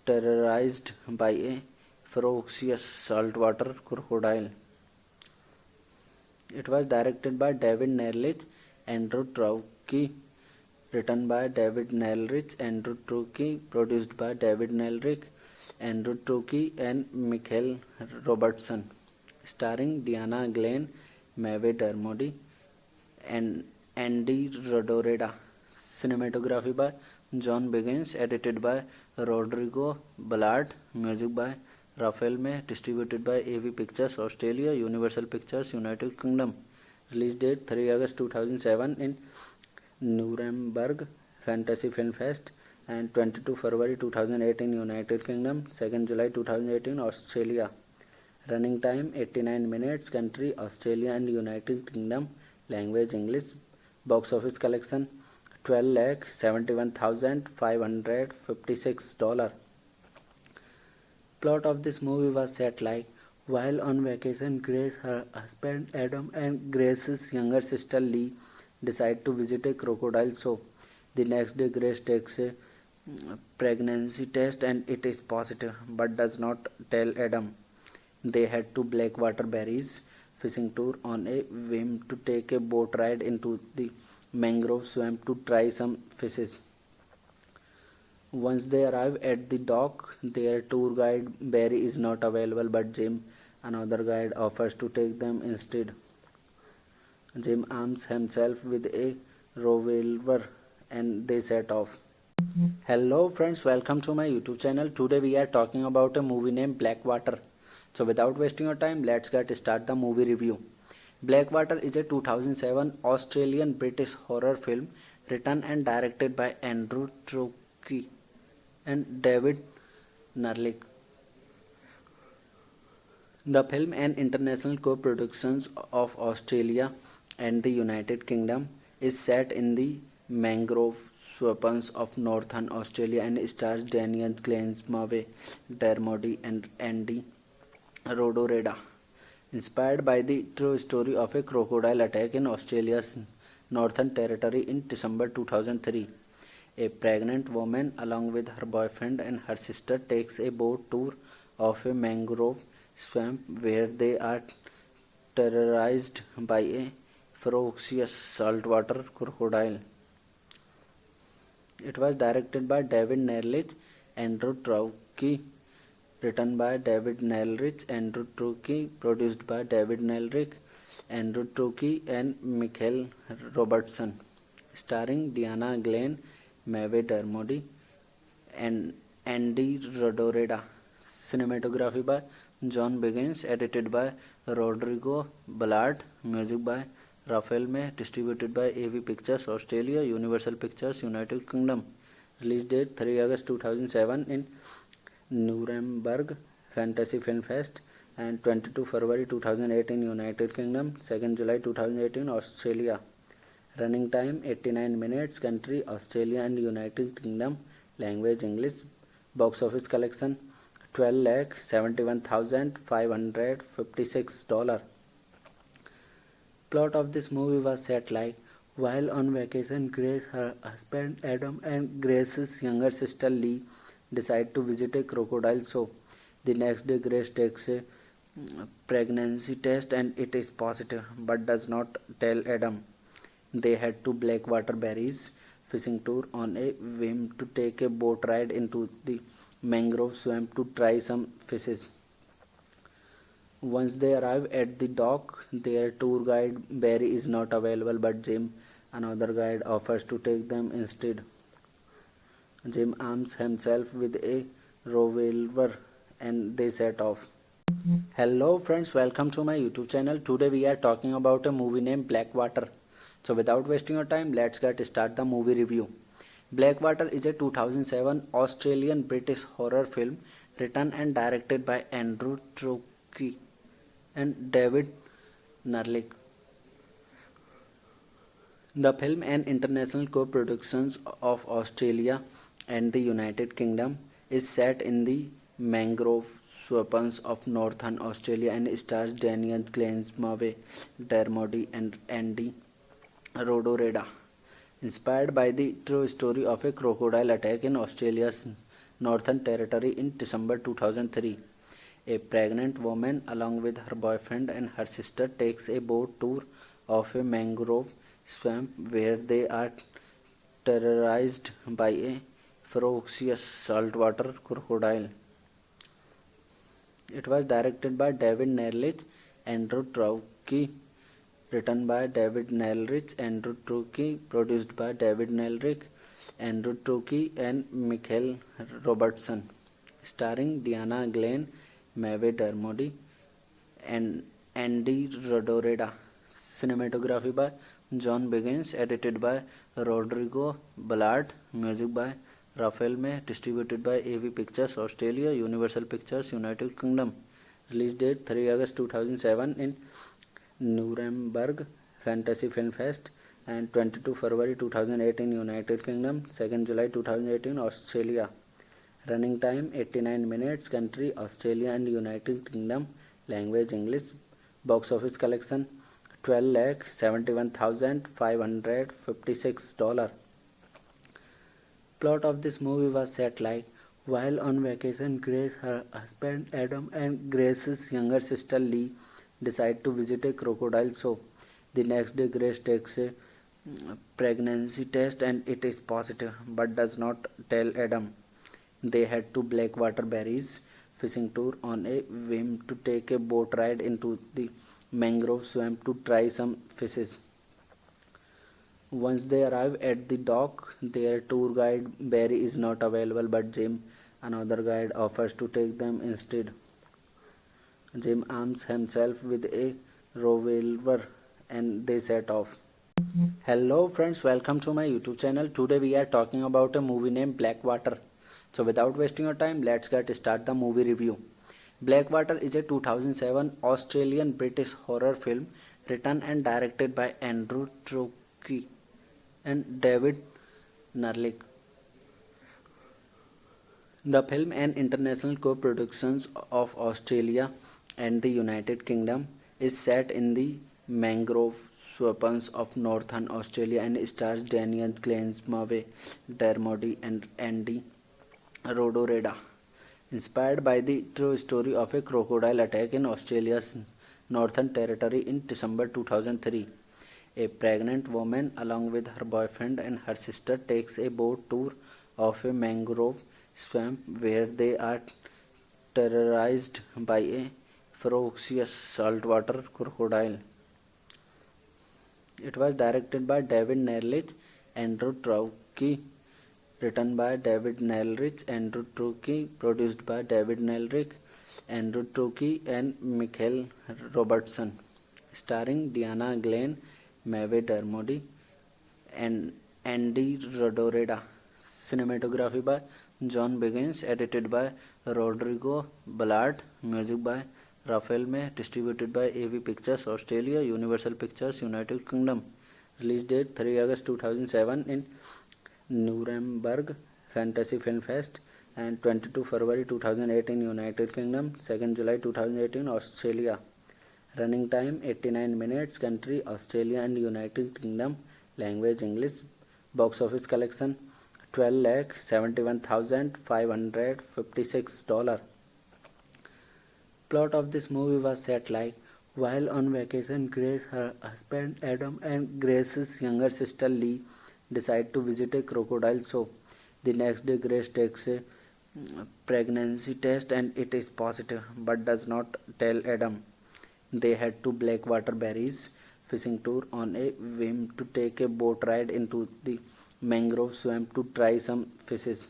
terrorized by a ferocious saltwater crocodile. It was directed by David Nailrich, Andrew Truckee, written by David Nailrich, Andrew Truckee, produced by David Nailrich, Andrew Truckee, and Michael Robertson, starring Diana Glenn, Maeve Dermody, and Andy Rodoreda. Cinematography by John Biggins, edited by Rodrigo Ballard, music by Raphael May, distributed by AV Pictures Australia, Universal Pictures United Kingdom. Release date 3 August 2007 in Nuremberg Fantasy Film Fest and 22 February 2008 in United Kingdom, 2nd July 2018 Australia. Running time 89 minutes. Country Australia and United Kingdom. Language English. Box office collection $12,71,556. Plot of this movie was set like while on vacation, Grace, her husband Adam, and Grace's younger sister Lee decide to visit a crocodile show. The next day, Grace takes a pregnancy test and it is positive, but does not tell Adam. They head to Blackwater Berries fishing tour on a whim to take a boat ride into the mangrove swamp to try some fishes. Once they arrive at the dock, their tour guide Barry is not available, but Jim, another guide, offers to take them instead. Jim arms himself with a revolver and they set off. Hello friends, welcome to my YouTube channel. Today we are talking about a movie named Blackwater. So without wasting your time, let's get start the movie review. Blackwater is a 2007 Australian-British horror film written and directed by Andrew Truckee and David Nailrich. The film, an international co-production of Australia and the United Kingdom, is set in the mangrove swamps of northern Australia and stars Daniel Glenn, Maeve Dermody, and Andy Rodoreda. Inspired by the true story of a crocodile attack in Australia's Northern Territory in December 2003, a pregnant woman along with her boyfriend and her sister takes a boat tour of a mangrove swamp where they are terrorized by a ferocious saltwater crocodile. It was directed by David Nerlich, Andrew Traucki, written by David Nerlich, Andrew Traucki, produced by David Nerlich, Andrew Traucki, and Michael Robertson, starring Diana Glenn, Maeve Dermody, and Andy Rodoreda. Cinematography by John Biggins, edited by Rodrigo Ballard, music by Raphael May, distributed by AV Pictures Australia, Universal Pictures United Kingdom. Release date 3 August 2007 in Nuremberg Fantasy Film Fest and 22 February 2008 in United Kingdom, 2nd July 2018 Australia. Running time 89 minutes. Country Australia and United Kingdom. Language English. Box office collection $12,71,556. Plot of this movie was set like: while on vacation, Grace, her husband Adam, and Grace's younger sister Lee decide to visit a crocodile show. The next day, Grace takes a pregnancy test and it is positive, but does not tell Adam. They head to Blackwater Berries fishing tour on a whim to take a boat ride into the mangrove swamp to try some fishes. Once they arrive at the dock, their tour guide Barry is not available, but Jim, another guide, offers to take them instead. Jim arms himself with a revolver and they set off. Hello friends, welcome to my YouTube channel. Today we are talking about a movie named Blackwater. So without wasting your time, let's get start the movie review. Blackwater is a 2007 Australian-British horror film written and directed by Andrew Traucki and David Nerlich. The film, an international co-production of Australia and the United Kingdom, is set in the mangrove swamps of northern Australia and stars Daniel Glenn, Maeve Dermody, and Andy Rodoreda. Inspired by the true story of a crocodile attack in Australia's Northern Territory in December 2003, a pregnant woman, along with her boyfriend and her sister, takes a boat tour of a mangrove swamp where they are terrorized by a ferocious saltwater crocodile. It was directed by David Nerlich, Andrew Traucki, written by David Nerlich, Andrew Traucki, produced by David Nerlich, Andrew Traucki, and Michael Robertson, starring Diana Glenn, Maeve Dermody, and Andy Rodoreda. Cinematography by John Biggins, edited by Rodrigo Ballard, music by Raphael May, distributed by AV Pictures Australia, Universal Pictures United Kingdom. Release date 3 August 2007 in Nuremberg Fantasy Film Fest and 22 February 2008 in United Kingdom, 2nd July 2018 Australia. Running time 89 minutes. Country Australia and United Kingdom. Language English. Box office collection $12,71,556. Plot of this movie was set like: while on vacation, Grace, her husband Adam, and Grace's younger sister Lee decide to visit a crocodile show. The next day, Grace takes a pregnancy test and it is positive, but does not tell Adam. They head to Blackwater Berries fishing tour on a whim to take a boat ride into the mangrove swamp to try some fishes. Once they arrive at the dock, their tour guide Barry is not available, but Jim, another guide, offers to take them instead. Jim arms himself with a revolver and they set off. Hello friends, welcome to my YouTube channel. Today we are talking about a movie named Blackwater. So without wasting your time, let's get start the movie review. Blackwater is a 2007 Australian-British horror film written and directed by Andrew Traucki and David Nerlich. The film, an international co-production of Australia and the United Kingdom, is set in the mangrove swamps of northern Australia and stars Daniel Glenn, Maeve Dermody, and Andy Rodoreda. Inspired by the true story of a crocodile attack in Australia's Northern Territory in December 2003. A pregnant woman, along with her boyfriend and her sister, takes a boat tour of a mangrove swamp where they are terrorized by a ferocious saltwater crocodile. It was directed by David Nerlich, Andrew Traucki, written by David Nerlich, Andrew Traucki, produced by David Nerlich, Andrew Traucki, and Michael Robertson, starring Diana Glenn, Maeve Dermody, and Andy Rodoreda. Cinematography by John Biggins, edited by Rodrigo Ballard, music by Raphael May, distributed by AV Pictures Australia, Universal Pictures United Kingdom. Release date 3 August 2007 in Nuremberg Fantasy Film Fest and 22 February 2008 in United Kingdom, 2nd July 2018 Australia. Running time 89 minutes. Country Australia and United Kingdom. Language English. Box office collection $12,71,556. Plot of this movie was set like: while on vacation, Grace, her husband Adam, and Grace's younger sister Lee decide to visit a crocodile show. The next day, Grace takes a pregnancy test and it is positive, but does not tell Adam. They head to Blackwater Berries fishing tour on a whim to take a boat ride into the mangrove swamp to try some fishes.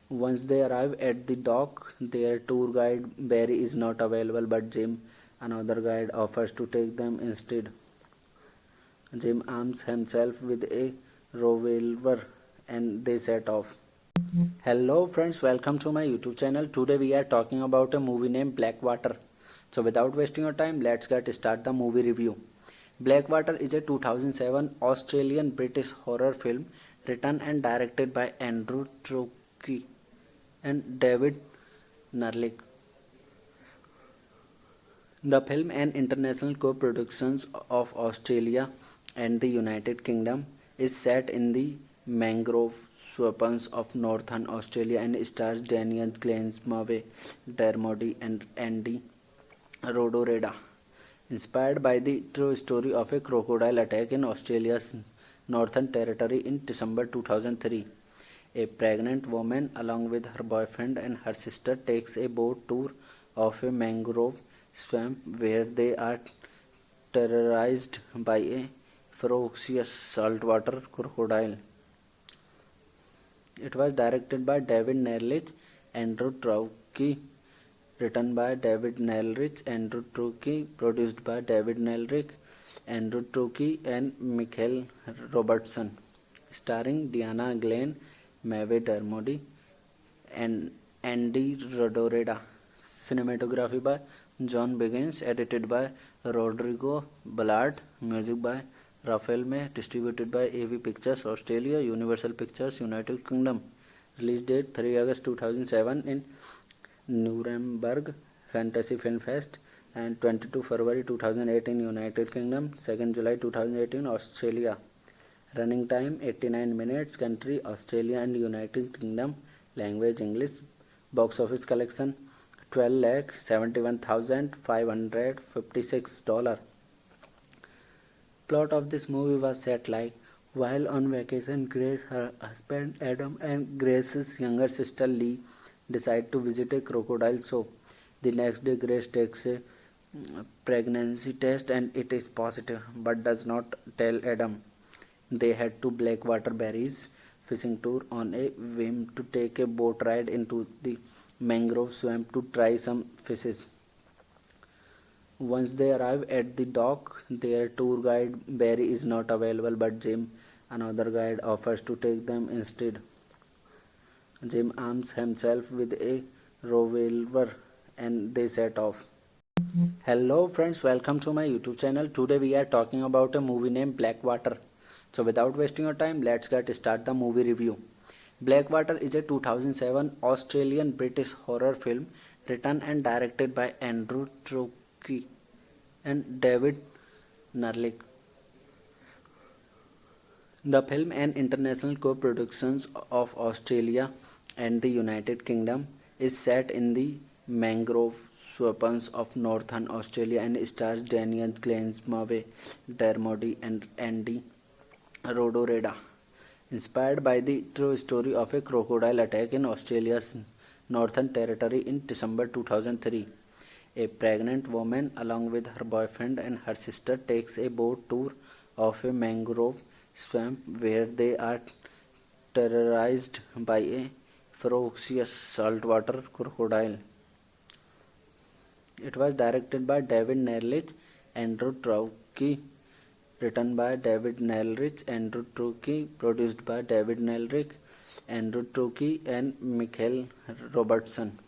Once they arrive at the dock, their tour guide Barry is not available, but Jim, another guide, offers to take them instead. Jim arms himself with a revolver and they set off. Hello friends, welcome to my YouTube channel. Today we are talking about a movie named Blackwater. So without wasting your time, let's get start the movie review. Blackwater is a 2007 Australian-British horror film written and directed by Andrew Traucki and David Nerlich. The film, an international co-production of Australia and the United Kingdom, is set in the mangrove swamps of northern Australia and stars Daniel Glenn, Maeve Dermody, and Andy Rodoreda. Inspired by the true story of a crocodile attack in Australia's Northern Territory in December 2003. A pregnant woman, along with her boyfriend and her sister, takes a boat tour of a mangrove swamp where they are terrorized by a ferocious saltwater crocodile. It was directed by David Nerlich, Andrew Traucki, written by David Nerlich, Andrew Traucki, produced by David Nerlich, Andrew Traucki, and Michael Robertson, starring Diana Glenn, Maeve Dermody, and Andy Rodoreda. Cinematography by John Biggins, edited by Rodrigo Ballard, music by Raphael May, distributed by AV Pictures Australia, Universal Pictures United Kingdom. Release date 3 August 2007 in Nuremberg Fantasy Film Fest and 22 February 2008 in United Kingdom, 2nd July 2018 Australia. Running time 89 minutes. Country Australia and United Kingdom. Language English. Box office collection $12,71,556. Plot of this movie was set like: while on vacation, Grace, her husband Adam, and Grace's younger sister Lee decide to visit a crocodile show. The next day, Grace takes a pregnancy test and it is positive, but does not tell Adam. They head to Blackwater Berries fishing tour on a whim to take a boat ride into the mangrove swamp to try some fishes. Once they arrive at the dock, their tour guide Barry is not available, but Jim, another guide, offers to take them instead. Jim arms himself with a revolver and they set off. Hello friends, welcome to my YouTube channel. Today we are talking about a movie named Blackwater. So without wasting your time, let's get start the movie review. Blackwater is a 2007 Australian-British horror film written and directed by Andrew Traucki and David Nerlich. The film, an international co-production of Australia and the United Kingdom, is set in the mangrove swamps of northern Australia and stars Daniel Glensmawe, Dermody, and Andy Rodoreda. Inspired by the true story of a crocodile attack in Australia's Northern Territory in December 2003. A pregnant woman, along with her boyfriend and her sister, takes a boat tour of a mangrove swamp where they are terrorized by a ferocious saltwater crocodile. It was directed by David Nerlich, Andrew Traucki, written by David Nerlich, Andrew Traucki, produced by David Nerlich, Andrew Traucki, and Michael Robertson,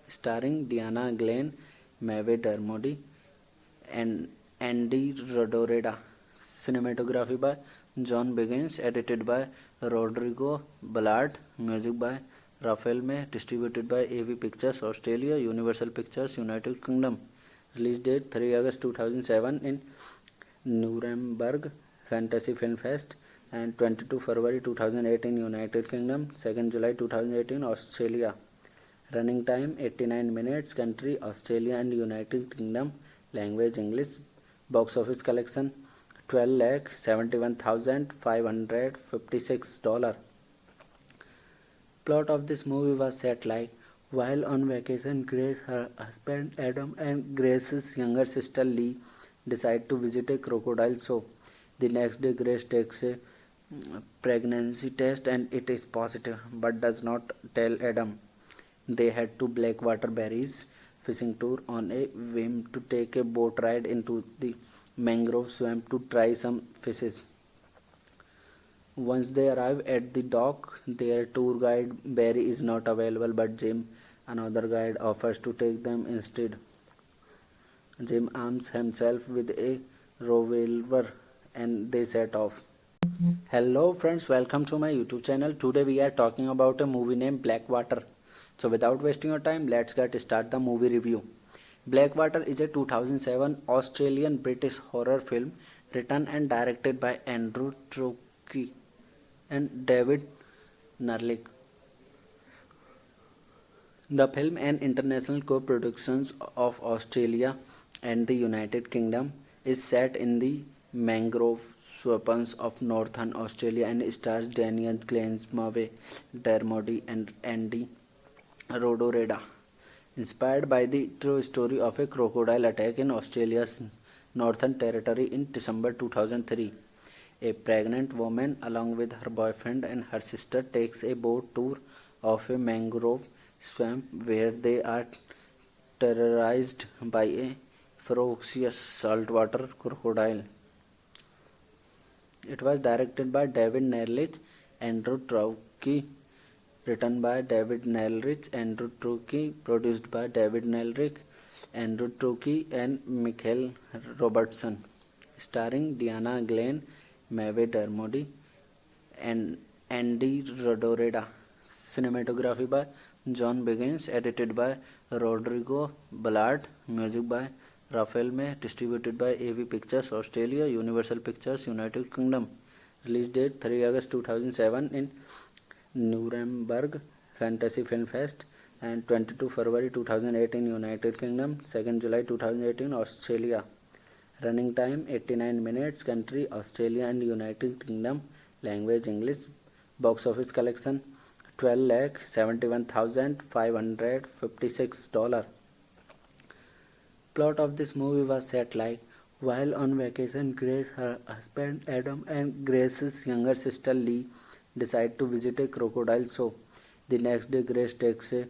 starring Diana Glenn, Maeve Dermody, and Andy Rodoreda. Cinematography by John Biggins, edited by Rodrigo Ballard, music by Raphael May, distributed by AV Pictures Australia, Universal Pictures United Kingdom. Release date 3 August 2007 in Nuremberg Fantasy Film Fest and 22 February 2008 in United Kingdom, 2nd July 2018 Australia. Running time 89 minutes, country Australia and United Kingdom, language English. Box office collection $12,71,556. Plot of this movie was set like, while on vacation, Grace, her husband Adam, and Grace's younger sister Lee decide to visit a crocodile show. The next day, Grace takes a pregnancy test and it is positive, but does not tell Adam. They head to Blackwater Berries fishing tour on a whim to take a boat ride into the mangrove swamp to try some fishes. Once they arrive at the dock, their tour guide Barry is not available, but Jim, another guide, offers to take them instead. Jim arms himself with a revolver and they set off. Hello friends, welcome to my YouTube channel. Today we are talking about a movie named Blackwater. So without wasting your time, let's get start the movie review. Blackwater is a 2007 Australian-British horror film written and directed by Andrew Traucki and David Nerlich. The film, an international co-production of Australia and the United Kingdom, is set in the mangrove swamps of northern Australia and stars Daniel Glensmawe, Dermody, and Andy Rodoreda. Inspired by the true story of a crocodile attack in Australia's Northern Territory in December 2003. A pregnant woman, along with her boyfriend and her sister, takes a boat tour of a mangrove swamp where they are terrorized by a ferocious saltwater crocodile. It was directed by David Nerlich, Andrew Traucki, written by David Nerlich, Andrew Traucki, produced by David Nerlich, Andrew Traucki, and Michael Robertson, starring Diana Glenn, Maeve Dermody, and Andy Rodoreda. Cinematography by John Biggins, edited by Rodrigo Ballard, music by Raphael May, distributed by AV Pictures Australia, Universal Pictures United Kingdom. Release date 3 August 2007 in Nuremberg Fantasy Film Fest and 22 February 2008 in United Kingdom, 2nd July 2018 Australia. Running time 89 minutes, country Australia and United Kingdom, language English. Box office collection $12,71,556. Plot of this movie was set like, while on vacation, Grace, her husband Adam, and Grace's younger sister Lee decide to visit a crocodile show. The next day, Grace takes a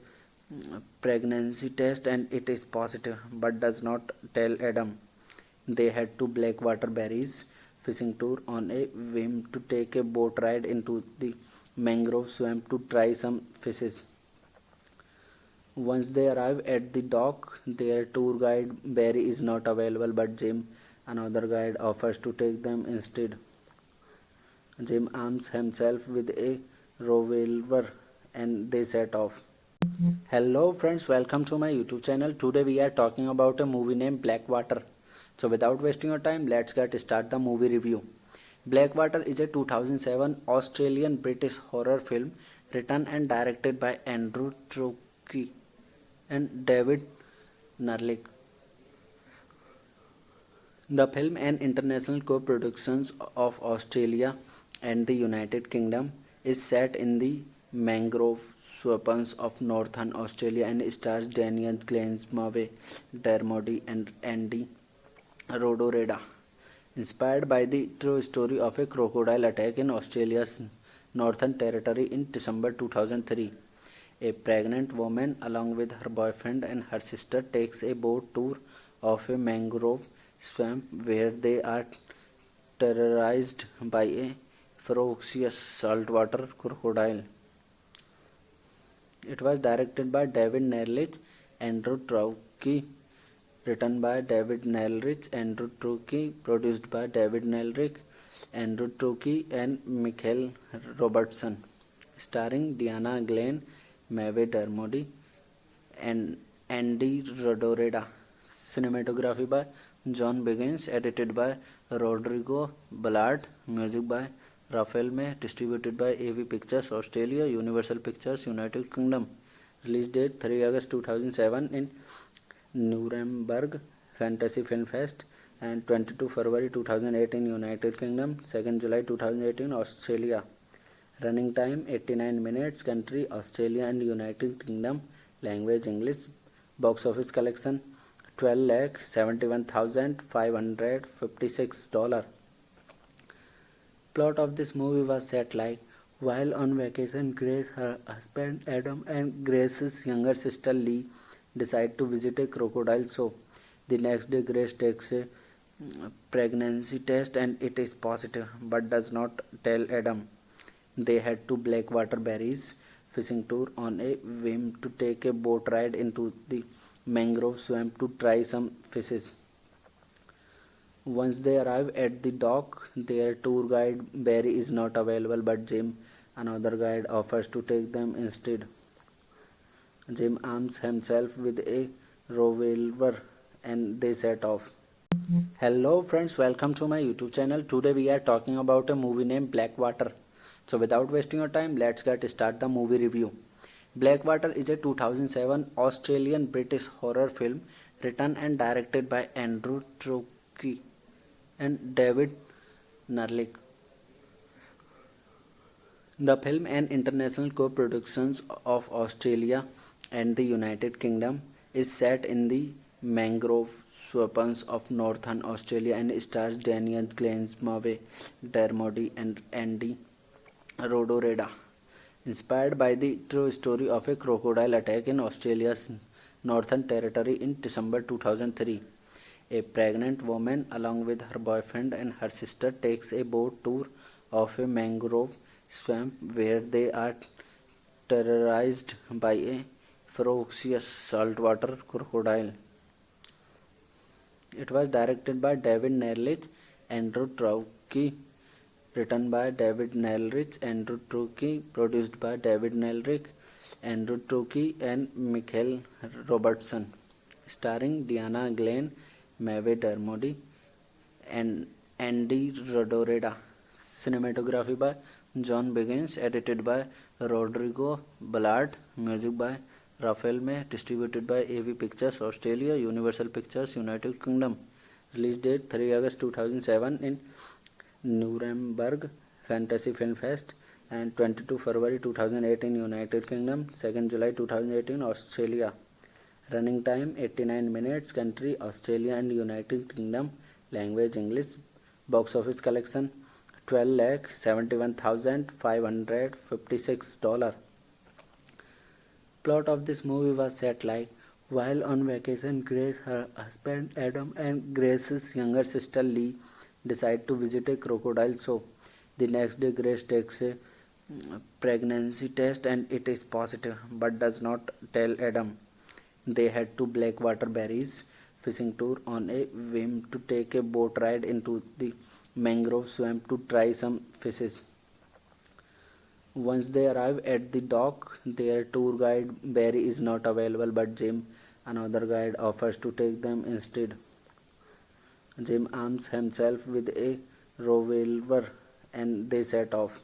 pregnancy test and it is positive, but does not tell Adam. They head to Blackwater Berries fishing tour on a whim to take a boat ride into the mangrove swamp to try some fishes. Once they arrive at the dock, their tour guide Barry is not available, but Jim, another guide, offers to take them instead. Jim arms himself with a revolver and they set off. Hello friends, welcome to my YouTube channel. Today we are talking about a movie named Blackwater. So without wasting your time, let's get start the movie review. Blackwater is a 2007 Australian-British horror film written and directed by Andrew Traucki and David Narlik. The film, an international co-production of Australia and the United Kingdom, is set in the mangrove swamps of northern Australia and stars Daniel Glensmawe, Dermody and Andy Rodoreda. Inspired by the true story of a crocodile attack in Australia's Northern Territory in December 2003, a pregnant woman, along with her boyfriend and her sister, takes a boat tour of a mangrove swamp where they are terrorized by a ferocious saltwater crocodile. It was directed by David Nerlich, Andrew Traucki, written by David Nelrich, Andrew Traucki, produced by David Nelrich, Andrew Traucki and Michael Robertson, starring Diana Glenn, Maeve Dermody and Andy Rodoreda. Cinematography by John Biggins, edited by Rodrigo Ballard, music by Raphael May, distributed by AV Pictures Australia, Universal Pictures United Kingdom. Release date 3 August 2007 in Nuremberg Fantasy Film Fest and 22 February 2008 in United Kingdom, 2nd July 2018 Australia. Running time 89 minutes. Country Australia and United Kingdom. Language English. Box office collection $12,71,556. Plot of this movie was set like: while on vacation, Grace, her husband Adam, and Grace's younger sister Lee decide to visit a crocodile show. The next day, Grace takes a pregnancy test and it is positive, but does not tell Adam. They head to Blackwater Berries fishing tour on a whim to take a boat ride into the mangrove swamp to try some fishes. Once they arrive at the dock, their tour guide Barry is not available, but Jim, another guide, offers to take them instead. Jim arms himself with a revolver and they set off. Hello friends, welcome to my YouTube channel. Today we are talking about a movie named Blackwater. So without wasting your time, let's get start the movie review. Blackwater is a 2007 Australian-British horror film written and directed by Andrew Traucki and David Narlik. The film, an international co-production of Australia and the United Kingdom, is set in the mangrove swamps of northern Australia and stars Daniel Glensmawe, Dermody and Andy Rodoreda. Inspired by the true story of a crocodile attack in Australia's Northern Territory in December 2003, a pregnant woman, along with her boyfriend and her sister, takes a boat tour of a mangrove swamp where they are terrorized by a ferocious saltwater crocodile. It was directed by David Nerlich, Andrew Traucki, written by David Nelrich, Andrew Traucki, produced by David Nelrich, Andrew Traucki and Michael Robertson, starring Diana Glenn, Maeve Dermody and Andy Rodoreda. Cinematography by John Biggins, edited by Rodrigo Ballard, music by Raphael May, distributed by AV Pictures Australia, Universal Pictures United Kingdom. Release date 3 August 2007 in Nuremberg Fantasy Film Fest and 22 February 2008 in United Kingdom, 2nd July 2018 Australia. Running time 89 minutes. Country Australia and United Kingdom. Language English. Box office collection $12,71,556. Plot of this movie was set like: while on vacation, Grace, her husband Adam, and Grace's younger sister Lee decide to visit a crocodile show. The next day, Grace takes a pregnancy test and it is positive, but does not tell Adam. They head to Blackwater Berries fishing tour on a whim to take a boat ride into the mangrove swamp to try some fishes. Once they arrive at the dock, their tour guide Barry is not available, but Jim, another guide, offers to take them instead. Jim arms himself with a revolver and they set off.